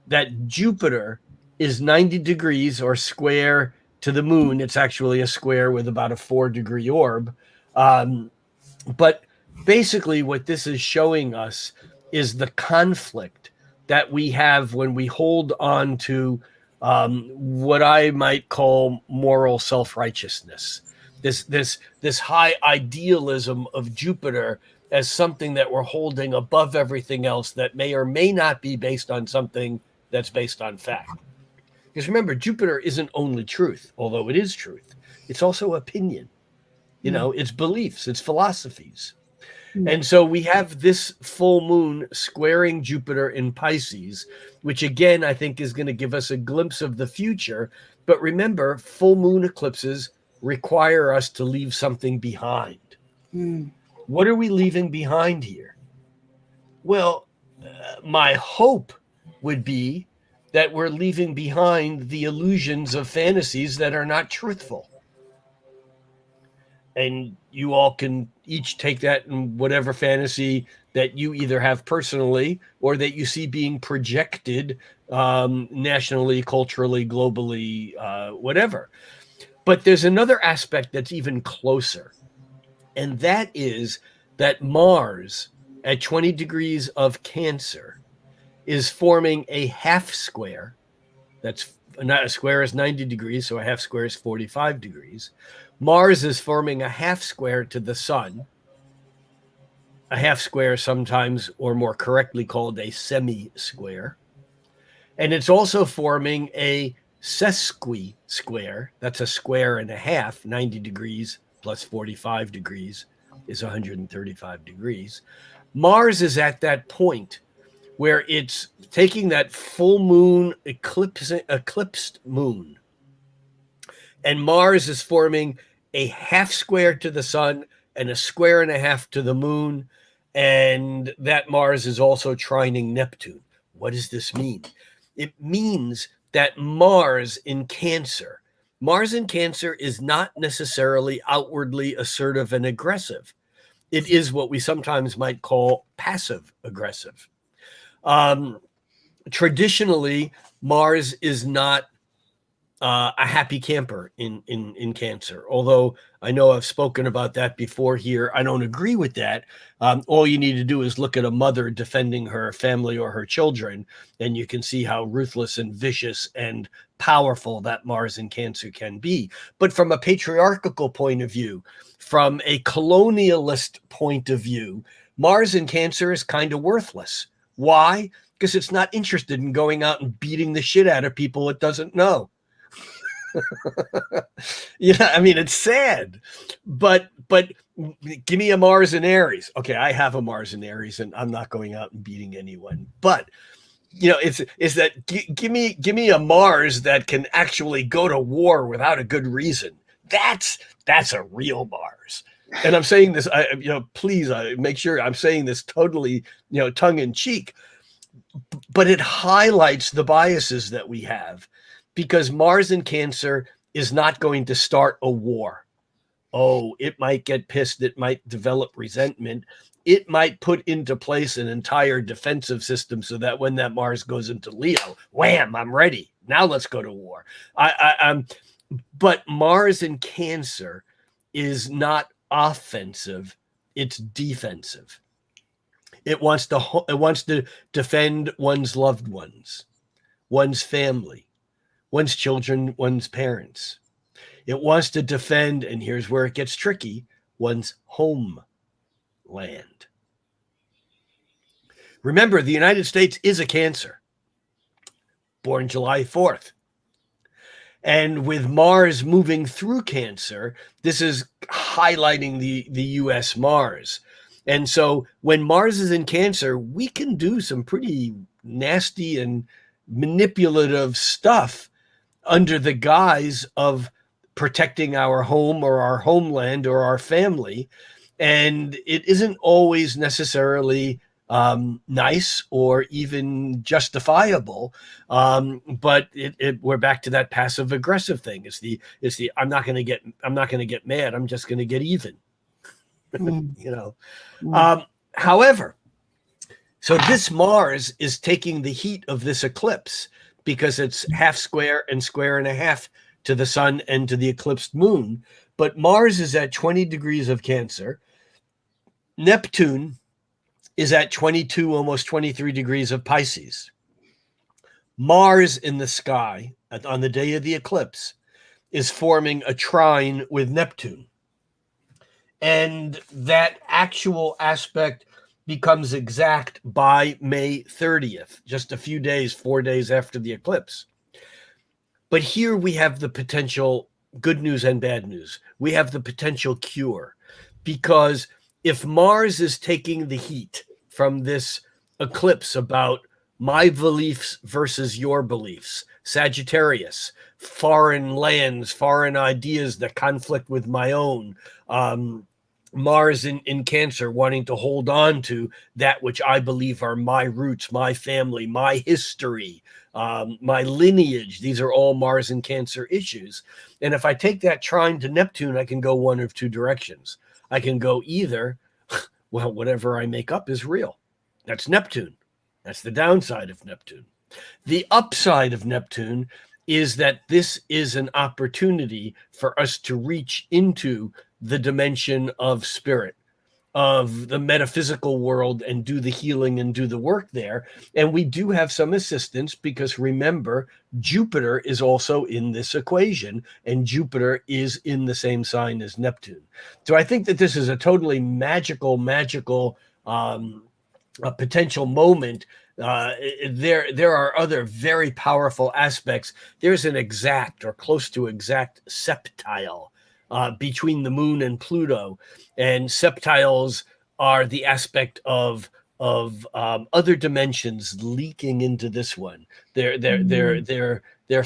that Jupiter is 90 degrees or square to the moon. It's actually a square with about a 4-degree orb. But basically what this is showing us is the conflict that we have when we hold on to what I might call moral self-righteousness. This high idealism of Jupiter as something that we're holding above everything else that may or may not be based on something that's based on fact. Because remember, Jupiter isn't only truth, although it is truth. It's also opinion. It's beliefs, it's philosophies. And so we have this full moon squaring Jupiter in Pisces, which again, I think is going to give us a glimpse of the future. But remember, full moon eclipses require us to leave something behind. What are we leaving behind here? Well, my hope would be that we're leaving behind the illusions of fantasies that are not truthful. And you all can each take that in whatever fantasy that you either have personally or that you see being projected nationally, culturally, globally, whatever. But there's another aspect that's even closer. And that is that Mars at 20 degrees of Cancer is forming a half square. That's not a square is 90 degrees, so a half square is 45 degrees. Mars is forming a half square to the sun. A half square sometimes, or more correctly called a semi-square. And it's also forming a sesqui-square. That's a square and a half. 90 degrees plus 45 degrees is 135 degrees. Mars is at that point where it's taking that full moon, eclipsed moon, and Mars is forming a half square to the sun and a square and a half to the moon. And that Mars is also trining Neptune. What does this mean? It means that Mars in Cancer Mars in Cancer is not necessarily outwardly assertive and aggressive. It is what we sometimes might call passive aggressive. Traditionally, Mars is not a happy camper in Cancer. Although I know I've spoken about that before here, I don't agree with that. All you need to do is look at a mother defending her family or her children, and you can see how ruthless and vicious and powerful that Mars in Cancer can be. But from a patriarchal point of view, from a colonialist point of view, Mars in Cancer is kind of worthless. Why? Because it's not interested in going out and beating the shit out of people it doesn't know. I mean, it's sad, but give me a Mars in Aries. Okay, I have a Mars in Aries, and I'm not going out and beating anyone. But it's that give me a Mars that can actually go to war without a good reason. That's a real Mars. And I'm saying this, please make sure I'm saying this totally, tongue in cheek, but it highlights the biases that we have. Because Mars in Cancer is not going to start a war. Oh, it might get pissed. It might develop resentment. It might put into place an entire defensive system so that when that Mars goes into Leo, wham, I'm ready. Now let's go to war. But Mars in Cancer is not offensive. It's defensive. It wants to defend one's loved ones, one's family, one's children, one's parents. It wants to defend, and here's where it gets tricky, one's homeland. Remember, the United States is a Cancer, born July 4th. And with Mars moving through Cancer, this is highlighting the U.S. Mars. And so when Mars is in Cancer, we can do some pretty nasty and manipulative stuff under the guise of protecting our home or our homeland or our family. And it isn't always necessarily nice or even justifiable. But we're back to that passive aggressive thing. It's the I'm not going to get mad. I'm just going to get even. However, so this Mars is taking the heat of this eclipse, because it's half square and square and a half to the sun and to the eclipsed moon. But Mars is at 20 degrees of Cancer. Neptune is at 22, almost 23 degrees of Pisces. Mars in the sky on the day of the eclipse is forming a trine with Neptune. And that actual aspect becomes exact by May 30th, just a few days, 4 days after the eclipse. But here we have the potential good news and bad news. We have the potential cure, because if Mars is taking the heat from this eclipse about my beliefs versus your beliefs, Sagittarius, foreign lands, foreign ideas that conflict with my own, Mars in Cancer wanting to hold on to that which I believe are my roots, my family, my history, my lineage. These are all Mars in Cancer issues. And if I take that trine to Neptune, I can go one of two directions. I can go either, well, whatever I make up is real. That's Neptune. That's the downside of Neptune. The upside of Neptune is that this is an opportunity for us to reach into the dimension of spirit, of the metaphysical world, and do the healing and do the work there. And we do have some assistance, because remember, Jupiter is also in this equation, and Jupiter is in the same sign as Neptune. So I think that this is a totally magical potential moment. There are other very powerful aspects. There's an exact or close to exact sextile between the moon and Pluto, and sextiles are the aspect of other dimensions leaking into this one. They're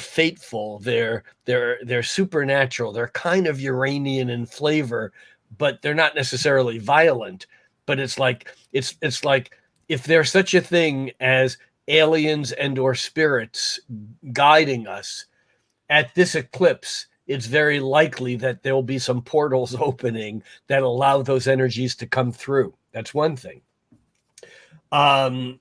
fateful. They're supernatural. They're kind of Uranian in flavor, but they're not necessarily violent. But it's like if there's such a thing as aliens and or spirits guiding us, at this eclipse, it's very likely that there'll be some portals opening that allow those energies to come through. That's one thing. And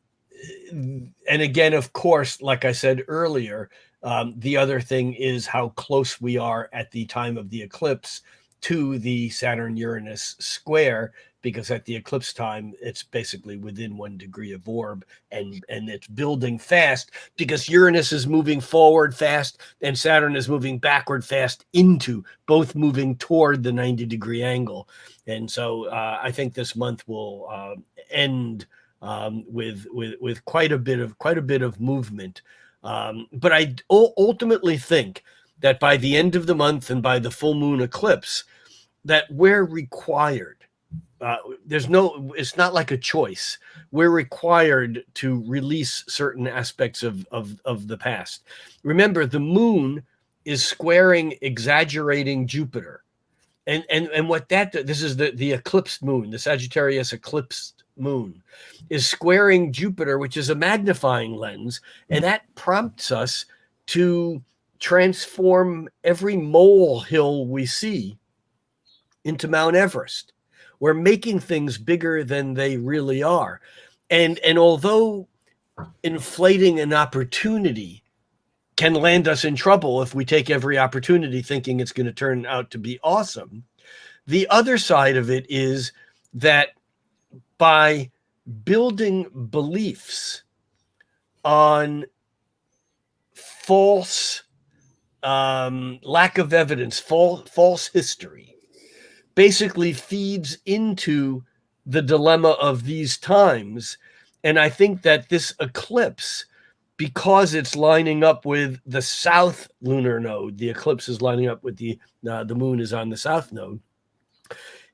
again, of course, like I said earlier, the other thing is how close we are at the time of the eclipse to the Saturn-Uranus square, because at the eclipse time, it's basically within 1 degree of orb, and it's building fast because Uranus is moving forward fast and Saturn is moving backward fast, both moving toward the 90-degree angle. And so I think this month will end with quite a bit of movement. But I ultimately think that by the end of the month and by the full moon eclipse, that we're required. It's not like a choice. We're required to release certain aspects of the past. Remember, the moon is squaring, exaggerating Jupiter. And what this is the eclipsed moon, the Sagittarius eclipsed moon, is squaring Jupiter, which is a magnifying lens, and that prompts us to transform every molehill we see into Mount Everest. We're making things bigger than they really are. And although inflating an opportunity can land us in trouble if we take every opportunity thinking it's going to turn out to be awesome, the other side of it is that by building beliefs on false lack of evidence, false history, basically feeds into the dilemma of these times. And I think that this eclipse, because it's lining up with the south lunar node, the eclipse is lining up with the moon is on the south node,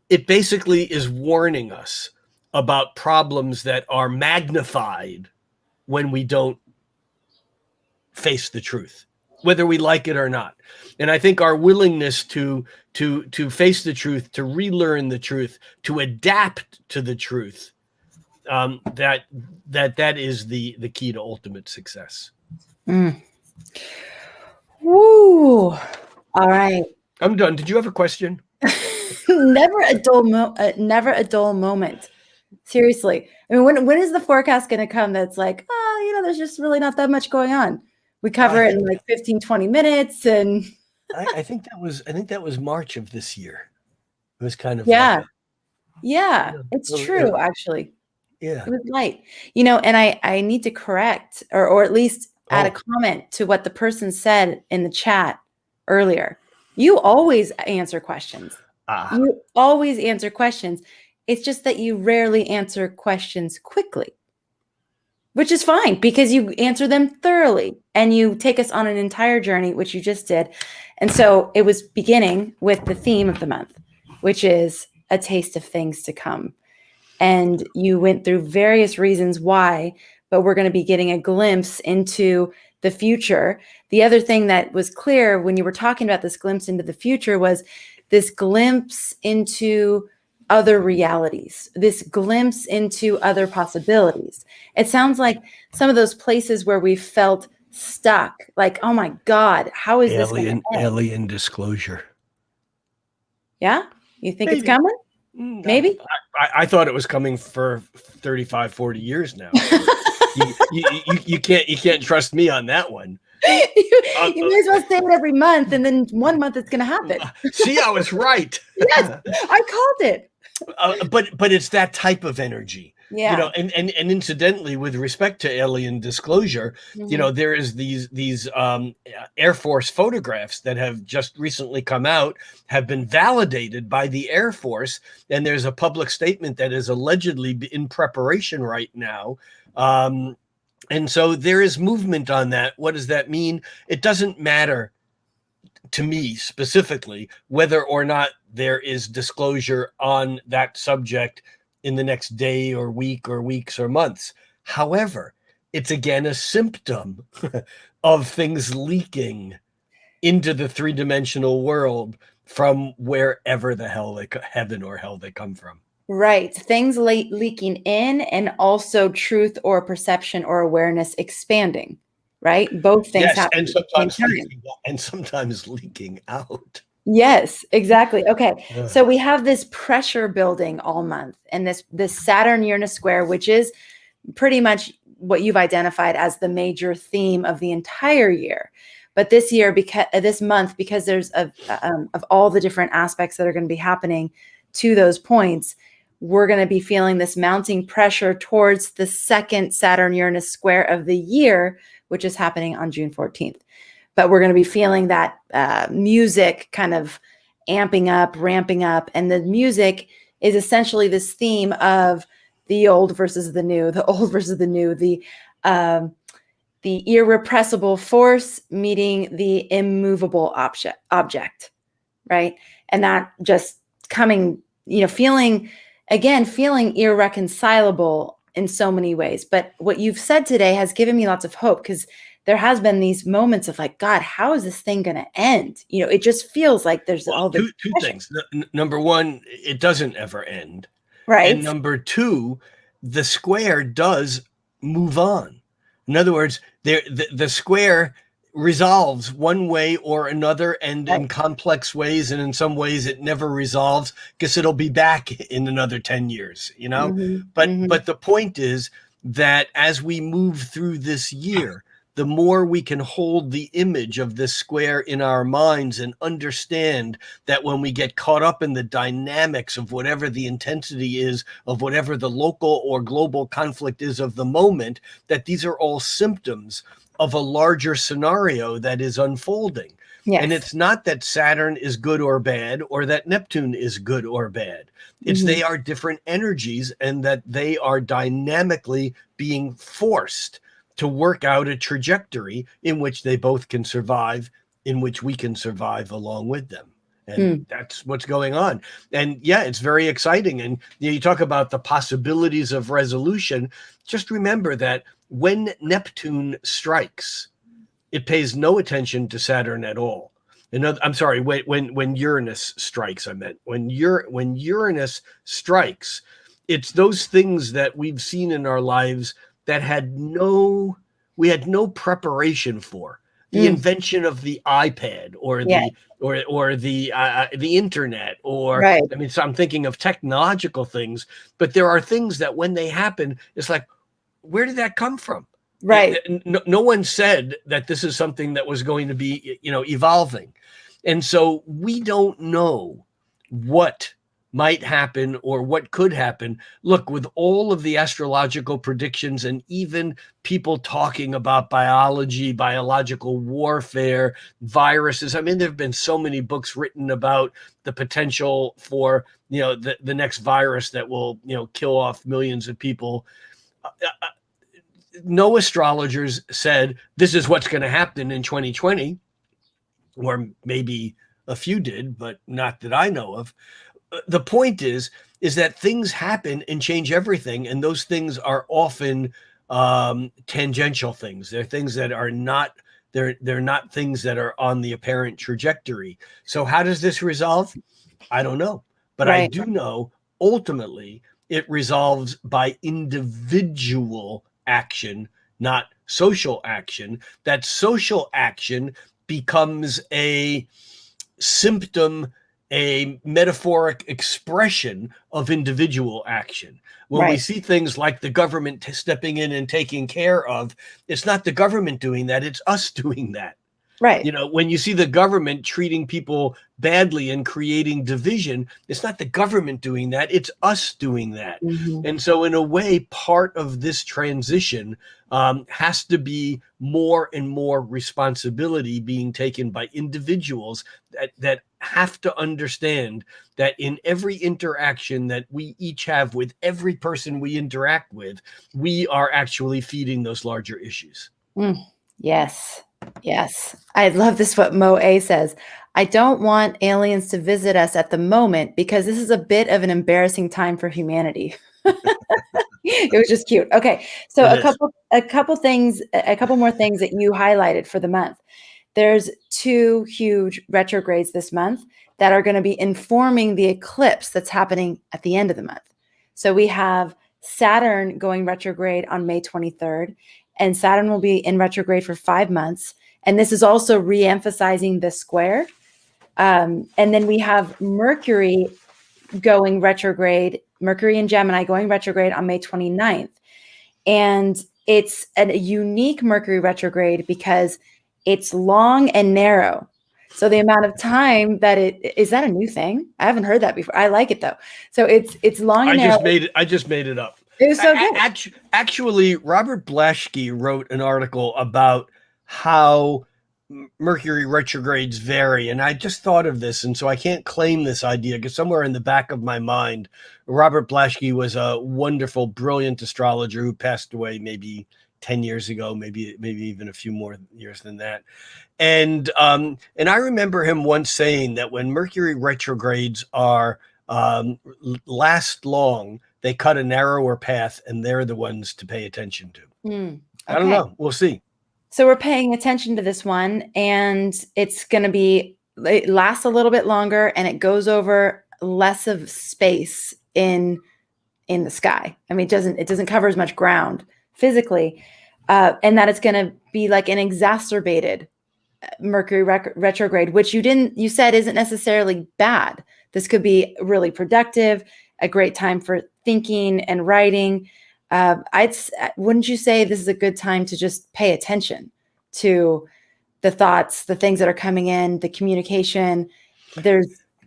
it basically is warning us about problems that are magnified when we don't face the truth, whether we like it or not. And I think our willingness to face the truth, to relearn the truth, to adapt to the truth, that is the key to ultimate success. Mm. Woo! All right, I'm done. Did you have a question? Never a dull moment. Seriously, I mean, when is the forecast going to come? That's like, there's just really not that much going on. We cover it in like 15, 20 minutes, and I think that was March of this year. It was kind of it's true, actually. Yeah, it was light, and I need to correct or at least add a comment to what the person said in the chat earlier. You always answer questions. You always answer questions. It's just that you rarely answer questions quickly, which is fine because you answer them thoroughly and you take us on an entire journey, which you just did. And so it was beginning with the theme of the month, which is a taste of things to come. And you went through various reasons why, but we're going to be getting a glimpse into the future. The other thing that was clear when you were talking about this glimpse into the future was this glimpse into other realities, this glimpse into other possibilities. It sounds like some of those places where we felt stuck, like, oh my God, how is this going to end? Alien disclosure. Yeah? You think it's coming? Maybe? I thought it was coming for 35, 40 years now. you can't trust me on that one. You may as well say it every month, and then 1 month it's going to happen. See, I was right. Yes, I called it. But it's that type of energy, yeah. And incidentally, with respect to alien disclosure, there is these Air Force photographs that have just recently come out, have been validated by the Air Force, and there's a public statement that is allegedly in preparation right now. And so there is movement on that. What does that mean? It doesn't matter to me specifically whether or not there is disclosure on that subject in the next day or week or weeks or months. However, it's again a symptom of things leaking into the three-dimensional world from wherever the hell heaven or hell they come from. Right. Things leaking in, and also truth or perception or awareness expanding. right? Both things Yes, happen and at the same time. sometimes leaking out. Yes, exactly. Okay. Ugh. So we have this pressure building all month, and this Saturn Uranus square, which is pretty much what you've identified as the major theme of the entire year. But this year, because this month, because there's of all the different aspects that are going to be happening to those points, we're going to be feeling this mounting pressure towards the second Saturn Uranus square of the year, which is happening on June 14th. But we're going to be feeling that music kind of amping up, ramping up. And the music is essentially this theme of the old versus the new, the old versus the new, the irrepressible force meeting the immovable object, right? And that just coming, feeling irreconcilable in so many ways. But what you've said today has given me lots of hope, because there has been these moments of like, God, how is this thing going to end? It just feels like there's all this. Two things. Number one, it doesn't ever end. Right. And number two, the square does move on. In other words, the square resolves one way or another, and in complex ways, and in some ways it never resolves because it'll be back in another 10 years, But the point is that as we move through this year, the more we can hold the image of this square in our minds and understand that when we get caught up in the dynamics of whatever the intensity is, of whatever the local or global conflict is of the moment, that these are all symptoms of a larger scenario that is unfolding. Yes. And it's not that Saturn is good or bad, or that Neptune is good or bad. It's they are different energies, and that they are dynamically being forced to work out a trajectory in which they both can survive, in which we can survive along with them. And that's what's going on. And yeah, it's very exciting. And you talk about the possibilities of resolution. Just remember that when Neptune strikes, it pays no attention to Saturn at all. I'm sorry, when Uranus strikes, I meant when Uranus strikes, it's those things that we've seen in our lives that we had no preparation for. The invention of the iPad or the internet, or right. I mean, so I'm thinking of technological things, but there are things that when they happen, it's like, where did that come from? Right. No one said that this is something that was going to be, evolving. And so we don't know what might happen or what could happen. Look, with all of the astrological predictions and even people talking about biology, biological warfare, viruses. I mean, there have been so many books written about the potential for, the next virus that will, kill off millions of people. No astrologers said this is what's going to happen in 2020, or maybe a few did, but not that I know of. The point is that things happen and change everything, and those things are often tangential things. They're things that are not they're not things that are on the apparent trajectory. So how does this resolve? I don't know, but right. I do know ultimately it resolves by individual action, not social action. That social action becomes a symptom, a metaphoric expression of individual action. When right. we see things like the government stepping in and taking care of, it's not the government doing that, it's us doing that. Right. When you see the government treating people badly and creating division, it's not the government doing that, it's us doing that. And so in a way, part of this transition has to be more and more responsibility being taken by individuals that have to understand that in every interaction that we each have with every person we interact with, we are actually feeding those larger issues. Yes. Yes. I love this, what Mo A says. I don't want aliens to visit us at the moment because this is a bit of an embarrassing time for humanity. It was just cute. Okay. So a couple more things that you highlighted for the month. There's 2 huge retrogrades this month that are going to be informing the eclipse that's happening at the end of the month. So we have Saturn going retrograde on May 23rd, and Saturn will be in retrograde for 5 months. And this is also re-emphasizing the square. And then we have Mercury going retrograde, Mercury in Gemini going retrograde on May 29th. And it's a unique Mercury retrograde because it's long and narrow. So the amount of time that is that a new thing? I haven't heard that before. I like it though. So it's long and narrow. I just made it up. It was so good. Actually, Robert Blaschke wrote an article about how Mercury retrogrades vary, and I just thought of this, and so I can't claim this idea because somewhere in the back of my mind, Robert Blaschke was a wonderful, brilliant astrologer who passed away maybe 10 years ago, maybe even a few more years than that. And I remember him once saying that when Mercury retrogrades are last long, they cut a narrower path, and they're the ones to pay attention to. Okay. I don't know. We'll see. So we're paying attention to this one, and it's going to be, it lasts a little bit longer, and it goes over less of space in the sky. I mean, it doesn't cover as much ground physically, and that it's going to be like an exacerbated Mercury retrograde, which you said isn't necessarily bad. This could be really productive, a great time for thinking and writing. Wouldn't you say this is a good time to just pay attention to the thoughts, the things that are coming in, the communication?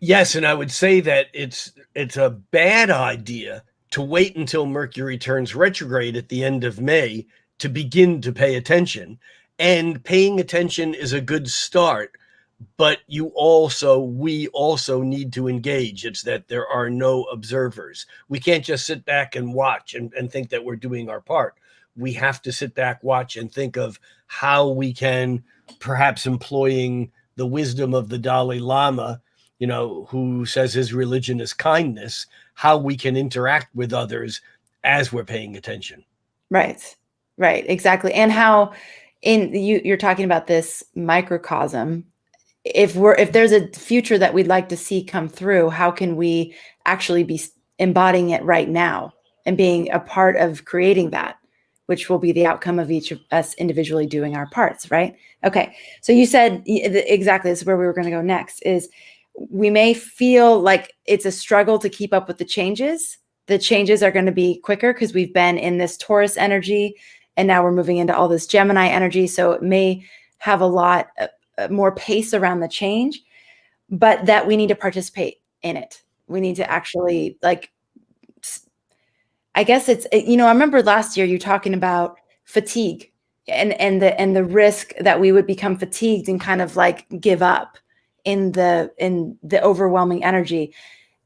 Yes, and I would say that it's a bad idea to wait until Mercury turns retrograde at the end of May to begin to pay attention. And paying attention is a good start, but we also need to engage. It's that there are no observers. We can't just sit back and watch and think that we're doing our part. We have to sit back, watch, and think of how we can, perhaps employing the wisdom of the Dalai Lama, who says his religion is kindness, how we can interact with others as we're paying attention. Right, exactly. And how you're talking about this microcosm. If there's a future that we'd like to see come through, how can we actually be embodying it right now and being a part of creating that, which will be the outcome of each of us individually doing our parts, right? Okay. So you said exactly, this is where we were going to go next, is we may feel like it's a struggle to keep up with the changes. The changes are going to be quicker because we've been in this Taurus energy, and now we're moving into all this Gemini energy. So it may have a lot more pace around the change, but that we need to participate in it. We need to actually, I guess I remember last year you talking about fatigue and the risk that we would become fatigued and kind of like give up in the overwhelming energy.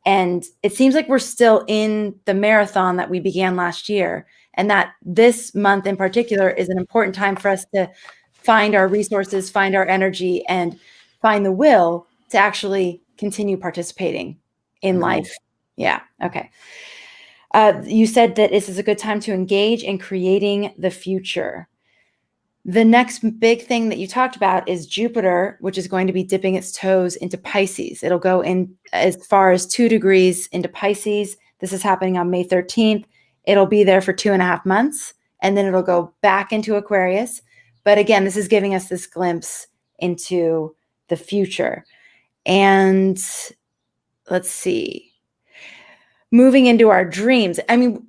And it seems like we're still in the marathon that we began last year, and that this month in particular is an important time for us to find our resources, find our energy, and find the will to actually continue participating in life. Yeah. Okay. You said that this is a good time to engage in creating the future. The next big thing that you talked about is Jupiter, which is going to be dipping its toes into Pisces. It'll go in as far as 2 degrees into Pisces. This is happening on May 13th. It'll be there for 2.5 months, and then it'll go back into Aquarius. But again, this is giving us this glimpse into the future. And let's see, moving into our dreams. I mean,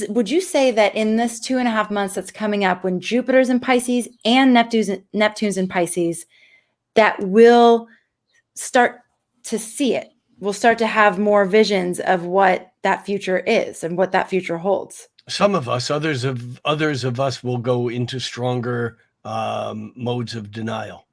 would you say that in this 2.5 months that's coming up, when Jupiter's in Pisces and Neptune's in Pisces, that we'll start to see it? We'll start to have more visions of what that future is and what that future holds. Some of us, others of us will go into stronger modes of denial.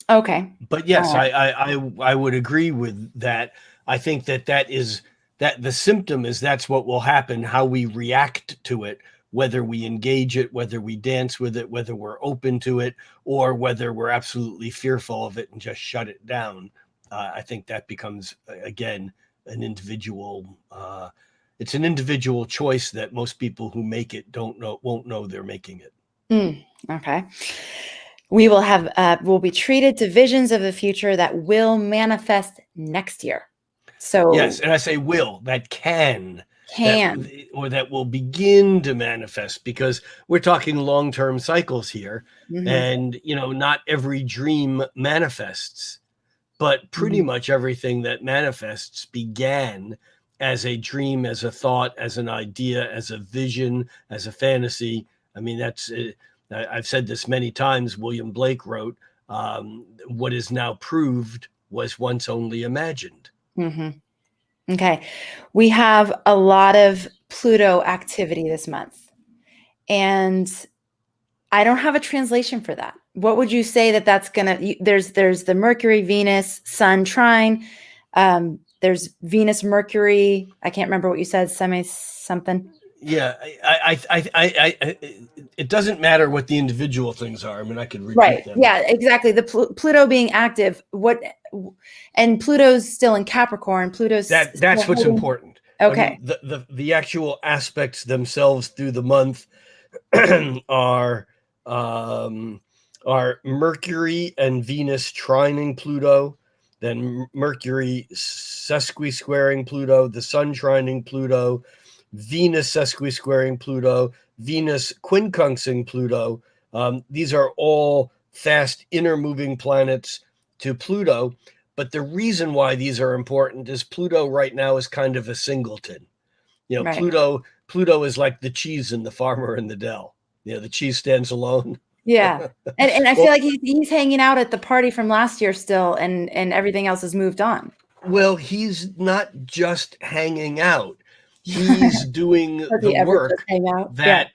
Okay. But yes, I would agree with that. I think that is the symptom is that's what will happen, how we react to it, whether we engage it, whether we dance with it, whether we're open to it, or whether we're absolutely fearful of it and just shut it down. I think that becomes, again, an individual. It's an individual choice that most people who make it won't know they're making it. Okay. We will we'll be treated to visions of the future that will manifest next year. So yes, and I say will, that can that will begin to manifest, because we're talking long-term cycles here. Mm-hmm. And, not every dream manifests, but pretty much everything that manifests began as a dream, as a thought, as an idea, as a vision, as a fantasy. I mean, I've said this many times. William Blake wrote, what is now proved was once only imagined. Mm-hmm. Okay. We have a lot of Pluto activity this month, and I don't have a translation for that. What would you say that's there's the Mercury, Venus, Sun trine. There's Venus, Mercury. I can't remember what you said. Something. Yeah. It doesn't matter what the individual things are. I mean, I could repeat them. Yeah, exactly. The Pluto being active, and Pluto's still in Capricorn. That's what's important. Okay. I mean, the actual aspects themselves through the month are Mercury and Venus trining Pluto, then Mercury sesqui-squaring Pluto, the Sun trining Pluto, Venus sesqui-squaring Pluto, Venus quincunxing Pluto. These are all fast inner moving planets to Pluto. But the reason why these are important is Pluto right now is kind of a singleton. Right. Pluto is like the cheese in The Farmer in the Dell. The cheese stands alone. Yeah. And I feel like he's hanging out at the party from last year still, and everything else has moved on. Well, he's not just hanging out. He's doing the work that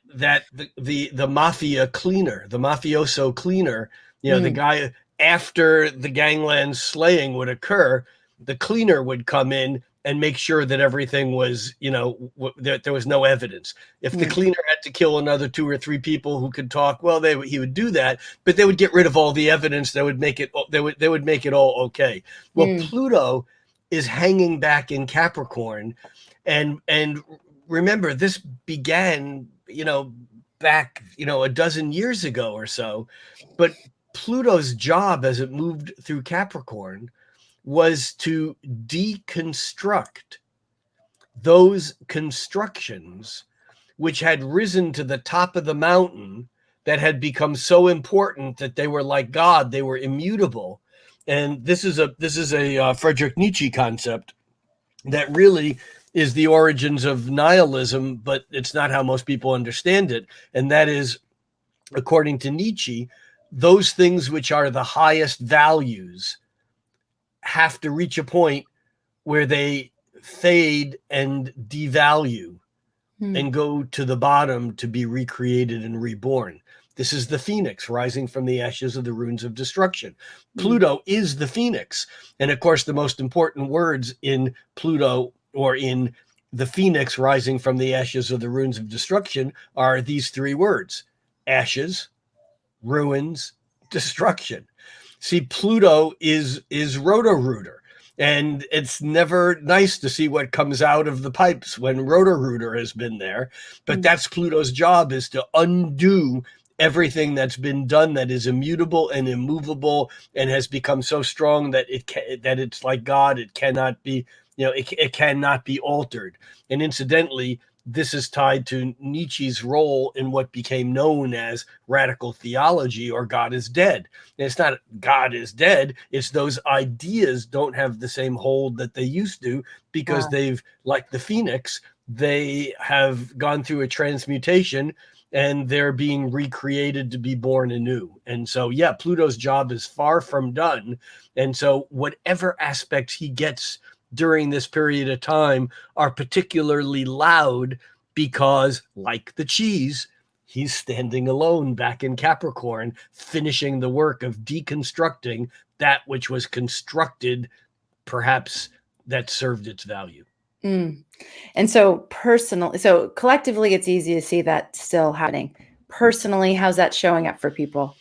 the mafia cleaner, the mafioso cleaner, the guy, after the gangland slaying would occur, the cleaner would come in and make sure that everything was, that there was no evidence. If the cleaner had to kill another 2 or 3 people who could talk, well, he would do that, but they would get rid of all the evidence that would make it, they would make it all okay. Well, Pluto is hanging back in Capricorn, and remember, this began, back, a dozen years ago or so, but Pluto's job as it moved through Capricorn was to deconstruct those constructions which had risen to the top of the mountain, that had become so important that they were like God, they were immutable. And this is a Friedrich Nietzsche concept that really is the origins of nihilism, but it's not how most people understand it. And that is, according to Nietzsche, those things which are the highest values have to reach a point where they fade and devalue and go to the bottom to be recreated and reborn. This is the phoenix rising from the ashes of the runes of destruction. Pluto is the phoenix. And of course, the most important words in Pluto, or in the phoenix rising from the ashes of the runes of destruction, are these 3 words: ashes, ruins, destruction. See, Pluto is Roto-Rooter, and it's never nice to see what comes out of the pipes when Roto-Rooter has been there. But that's Pluto's job, is to undo everything that's been done that is immutable and immovable and has become so strong that it's like God. It cannot be, it cannot be altered. And incidentally, this is tied to Nietzsche's role in what became known as radical theology, or God is dead. And it's not God is dead. It's those ideas don't have the same hold that they used to, because they've, like the phoenix, they have gone through a transmutation and they're being recreated to be born anew. And so, yeah, Pluto's job is far from done. And so whatever aspects he gets during this period of time are particularly loud, because, like the cheese, he's standing alone back in Capricorn, finishing the work of deconstructing that which was constructed, perhaps, that served its value. And so collectively, it's easy to see that still happening. Personally, how's that showing up for people?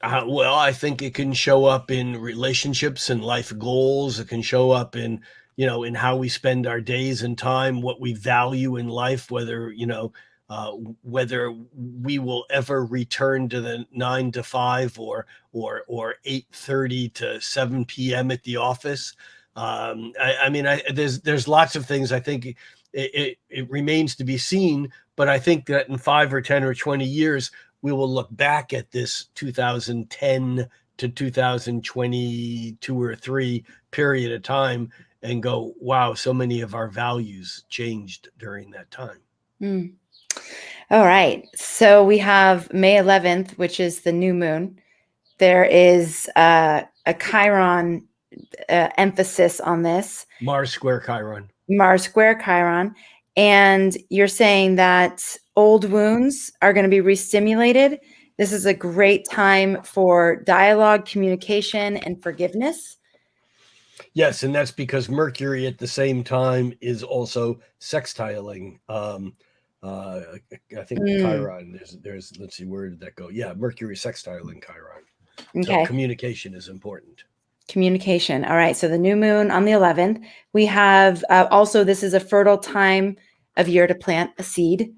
Well, I think it can show up in relationships and life goals. It can show up in, in how we spend our days and time, what we value in life, whether we will ever return to the 9 to 5 or 8:30 to 7 p.m. at the office. There's lots of things. I think it remains to be seen. But I think that in 5 or 10 or 20 years, we will look back at this 2010 to 2022 or 3 period of time and go, wow, so many of our values changed during that time. Mm. All right. So we have May 11th, which is the new moon. There is a Chiron emphasis on this. Mars square Chiron. Mars square Chiron. And you're saying that old wounds are going to be re-stimulated. This is a great time for dialogue, communication, and forgiveness. Yes, and that's because Mercury at the same time is also sextiling. I think Chiron. There's. Let's see, where did that go? Yeah, Mercury sextiling Chiron. Okay. So communication is important. Communication. All right. So the new moon on the 11th. We have also, this is a fertile time of year to plant a seed.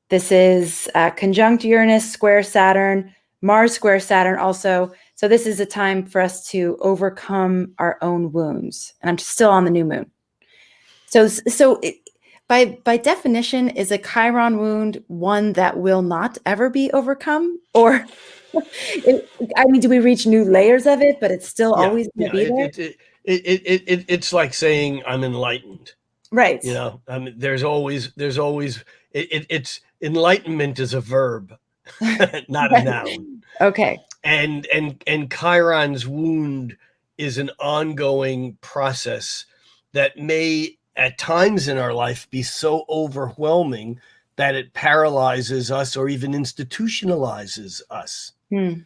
This is conjunct Uranus square Saturn, Mars square Saturn also. So this is a time for us to overcome our own wounds. And I'm still on the new moon. So by definition, is a Chiron wound one that will not ever be overcome? Or, I mean, do we reach new layers of it, but it's still always going to be there? It's like saying I'm enlightened. Right. You know, I mean, there's always it's enlightenment is a verb, not a noun. Okay. And Chiron's wound is an ongoing process that may at times in our life be so overwhelming that it paralyzes us or even institutionalizes us. And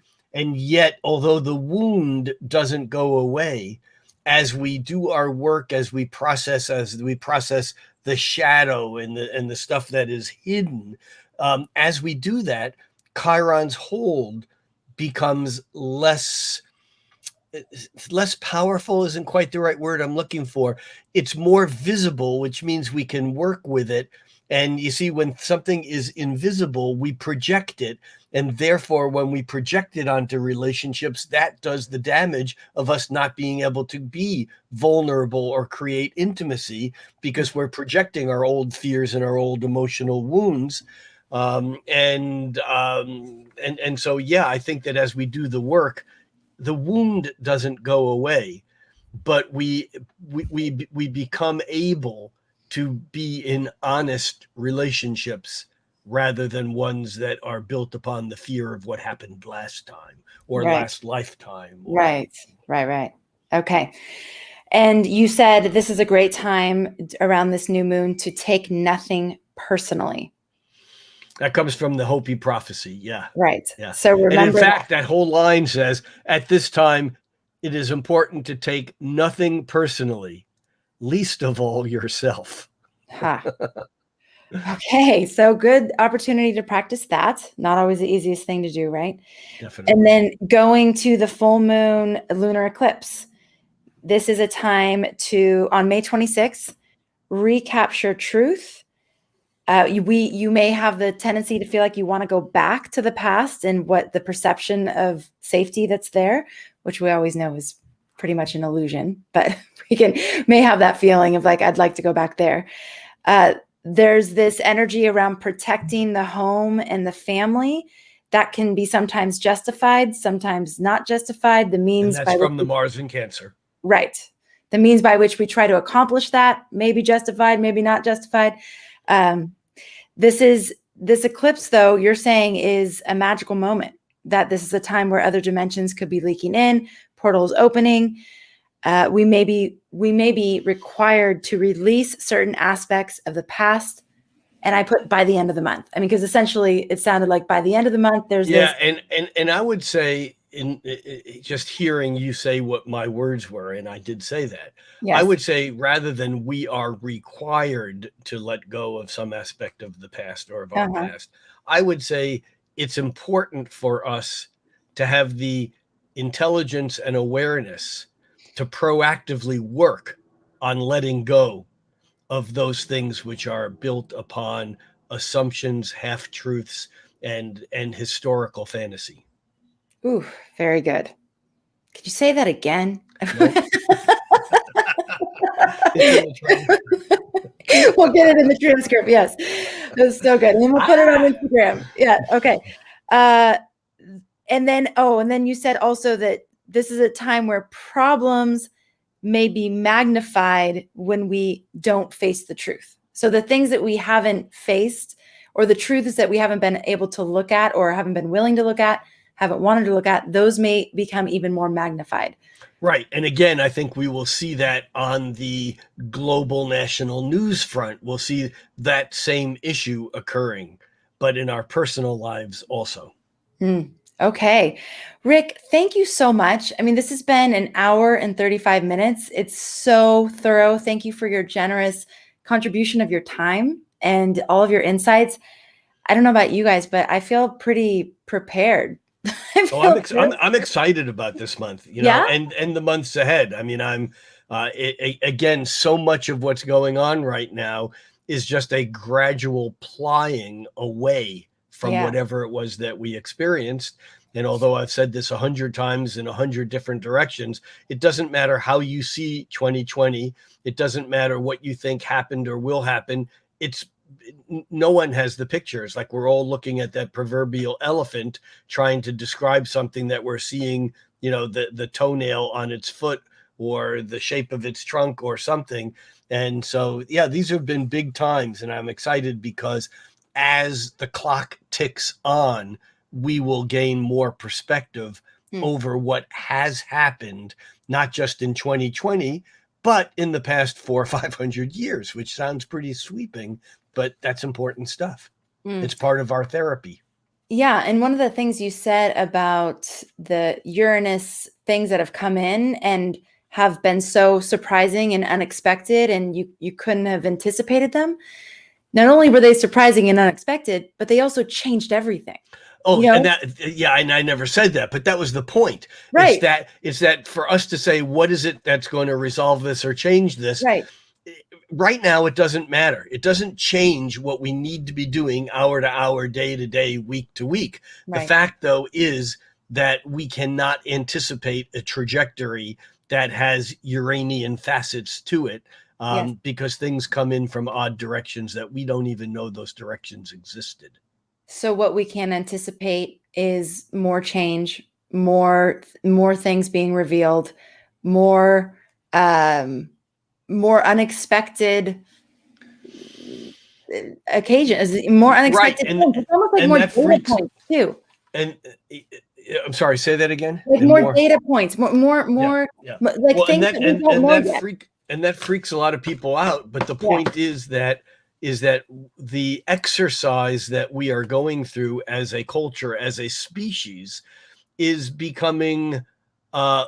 yet, although the wound doesn't go away, as we do our work, as we process the shadow and the stuff that is hidden, as we do that, Chiron's hold becomes less powerful isn't quite the right word I'm looking for. It's more visible, which means we can work with it. And you see, when something is invisible, we project it. And therefore, when we project it onto relationships, that does the damage of us not being able to be vulnerable or create intimacy because we're projecting our old fears and our old emotional wounds. And so, yeah, I think that as we do the work, the wound doesn't go away, but we become able to be in honest relationships rather than ones that are built upon the fear of what happened last time or last lifetime. Right. Okay. And you said this is a great time around this new moon to take nothing personally. That comes from the Hopi prophecy. Yeah. Right. Yeah. So remember, and in fact, that whole line says, at this time, it is important to take nothing personally, least of all yourself. Okay. So good opportunity to practice that. Not always the easiest thing to do, right? Definitely. And then going to the full moon lunar eclipse. This is a time to, on May 26th, recapture truth. You may have the tendency to feel like you want to go back to the past and what the perception of safety that's there, which we always know is pretty much an illusion, but may have that feeling of like, I'd like to go back there. There's this energy around protecting the home and the family that can be sometimes justified, sometimes not justified. The means and that's from the Mars in Cancer. Right. The means by which we try to accomplish that may be justified, maybe not justified. This eclipse, though, you're saying is a magical moment, that this is a time where other dimensions could be leaking in, portals opening. We may be required to release certain aspects of the past. And I put by the end of the month. I mean, because essentially it sounded like by the end of the month, there's this. And I would say in just hearing you say what my words were, and I did say that, yes. I would say rather than we are required to let go of some aspect of the past or of our past, I would say it's important for us to have the intelligence and awareness to proactively work on letting go of those things which are built upon assumptions, half-truths, and historical fantasy. Ooh, very good. Could you say that again? Nope. We'll get it in the transcript. Yes. That was so good. And then we'll put it on Instagram. Yeah. Okay. And then you said also that this is a time where problems may be magnified when we don't face the truth. So the things that we haven't faced, or the truths that we haven't been able to look at, or haven't been willing to look at, haven't wanted to look at, those may become even more magnified. Right. And again, I think we will see that on the global national news front. We'll see that same issue occurring, but in our personal lives also. Okay. Rick, thank you so much. I mean, this has been an hour and 35 minutes. It's so thorough. Thank you for your generous contribution of your time and all of your insights. I don't know about you guys, but I feel pretty prepared. I'm excited about this month, and the months ahead. I mean, again, so much of what's going on right now is just a gradual plying away from whatever it was that we experienced. And although I've said this 100 times in 100 different directions, it doesn't matter how you see 2020. It doesn't matter what you think happened or will happen. No one has the pictures. Like, we're all looking at that proverbial elephant trying to describe something that we're seeing, the toenail on its foot or the shape of its trunk or something. And so, these have been big times, and I'm excited because as the clock ticks on, we will gain more perspective over what has happened, not just in 2020, but in the past 400 or 500 years, which sounds pretty sweeping, but that's important stuff. It's part of our therapy. Yeah. And one of the things you said about the Uranus things that have come in and have been so surprising and unexpected, and you couldn't have anticipated them. Not only were they surprising and unexpected, but they also changed everything. Oh, and I never said that, but that was the point. Right. It's that for us to say, what is it that's going to resolve this or change this? Right. Right now, it doesn't matter. It doesn't change what we need to be doing hour to hour, day to day, week to week. Right. The fact, though, is that we cannot anticipate a trajectory that has Uranian facets to it. Because things come in from odd directions that we don't even know those directions existed. So what we can anticipate is more change, more things being revealed, more unexpected occasions, more unexpected things. It's almost like more data points too. And I'm sorry, say that again. Like more data points, more like things that we don't know yet. And that freaks a lot of people out. But the point is that the exercise that we are going through as a culture, as a species, is becoming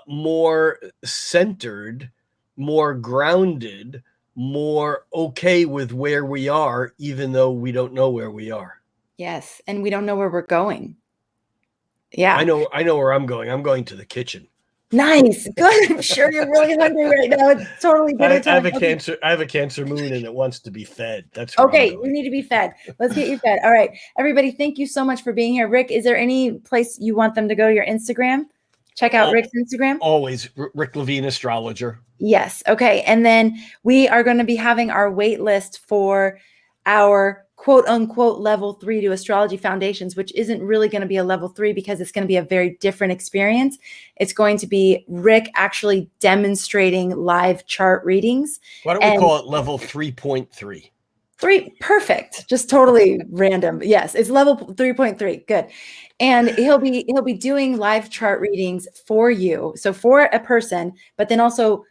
more centered, more grounded, more okay with where we are, even though we don't know where we are. Yes. And we don't know where we're going. Yeah. I know where I'm going. I'm going to the kitchen. Nice. Good. I'm sure you're really hungry right now. It's totally dinner time. I have a Cancer moon and it wants to be fed. That's okay. You need to be fed. Let's get you fed. All right. Everybody, thank you so much for being here. Rick, is there any place you want them to go? Your Instagram? Check out Rick's Instagram? Always. Rick Levine, Astrologer. Yes. Okay. And then we are going to be having our wait list for our quote unquote level 3 to astrology foundations, which isn't really going to be a level 3 because it's going to be a very different experience. It's going to be Rick actually demonstrating live chart readings. Why don't we call it level 3.3? 3, perfect. Just totally random. Yes, it's level 3.3. Good. And he'll be doing live chart readings for you. So for a person, but then also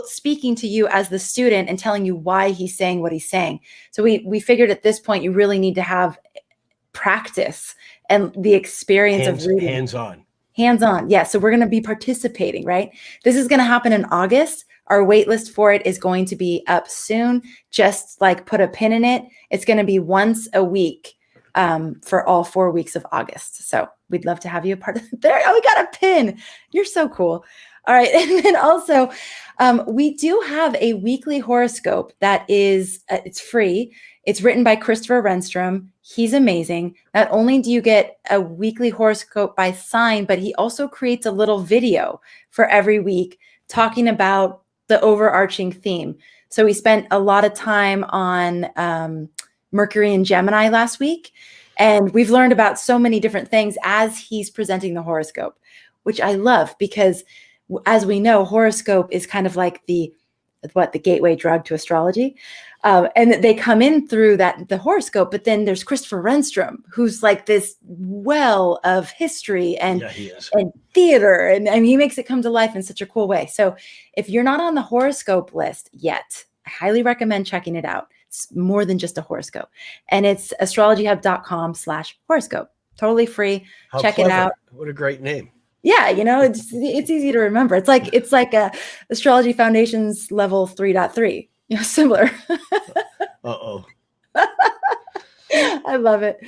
speaking to you as the student and telling you why he's saying what he's saying. So we figured at this point, you really need to have practice and the experience of reading. Hands-on. Yeah. So we're going to be participating, right? This is going to happen in August. Our wait list for it is going to be up soon. Just like put a pin in it. It's going to be once a week for all 4 weeks of August. So we'd love to have you a part of it. There. Oh, we got a pin. You're so cool. All right. And then also, we do have a weekly horoscope that is, it's free. It's written by Christopher Renstrom. He's amazing. Not only do you get a weekly horoscope by sign, but he also creates a little video for every week talking about the overarching theme. So we spent a lot of time on Mercury and Gemini last week. And we've learned about so many different things as he's presenting the horoscope, which I love because, as we know, horoscope is kind of like the gateway drug to astrology. And they come in through the horoscope, but then there's Christopher Renstrom, who's like this well of history and theater. And he makes it come to life in such a cool way. So if you're not on the horoscope list yet, I highly recommend checking it out. It's more than just a horoscope. And it's astrologyhub.com/horoscope. Totally free. Check it out. What a great name. Yeah, it's easy to remember. It's like a Astrology Foundation's level 3.3. Similar. Uh-oh. I love it.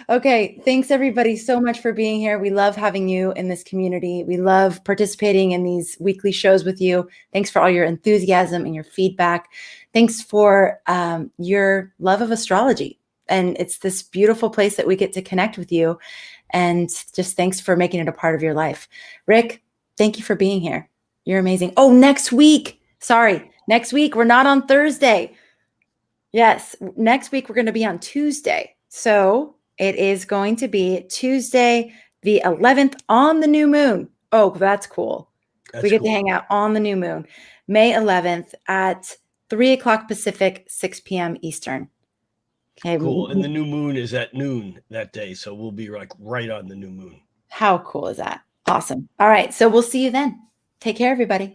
Okay, thanks everybody so much for being here. We love having you in this community. We love participating in these weekly shows with you. Thanks for all your enthusiasm and your feedback. Thanks for your love of astrology. And it's this beautiful place that we get to connect with you. And just thanks for making it a part of your life. Rick, thank you for being here. You're amazing. Oh, next week. Next week, we're not on Thursday. Yes, next week we're going to be on Tuesday. So it is going to be Tuesday, the 11th on the new moon. Oh, that's cool. We get to hang out on the new moon, May 11th at 3 o'clock Pacific, 6 p.m. Eastern. Okay. Cool. And the new moon is at noon that day. So we'll be like right on the new moon. How cool is that? Awesome. All right. So we'll see you then. Take care, everybody.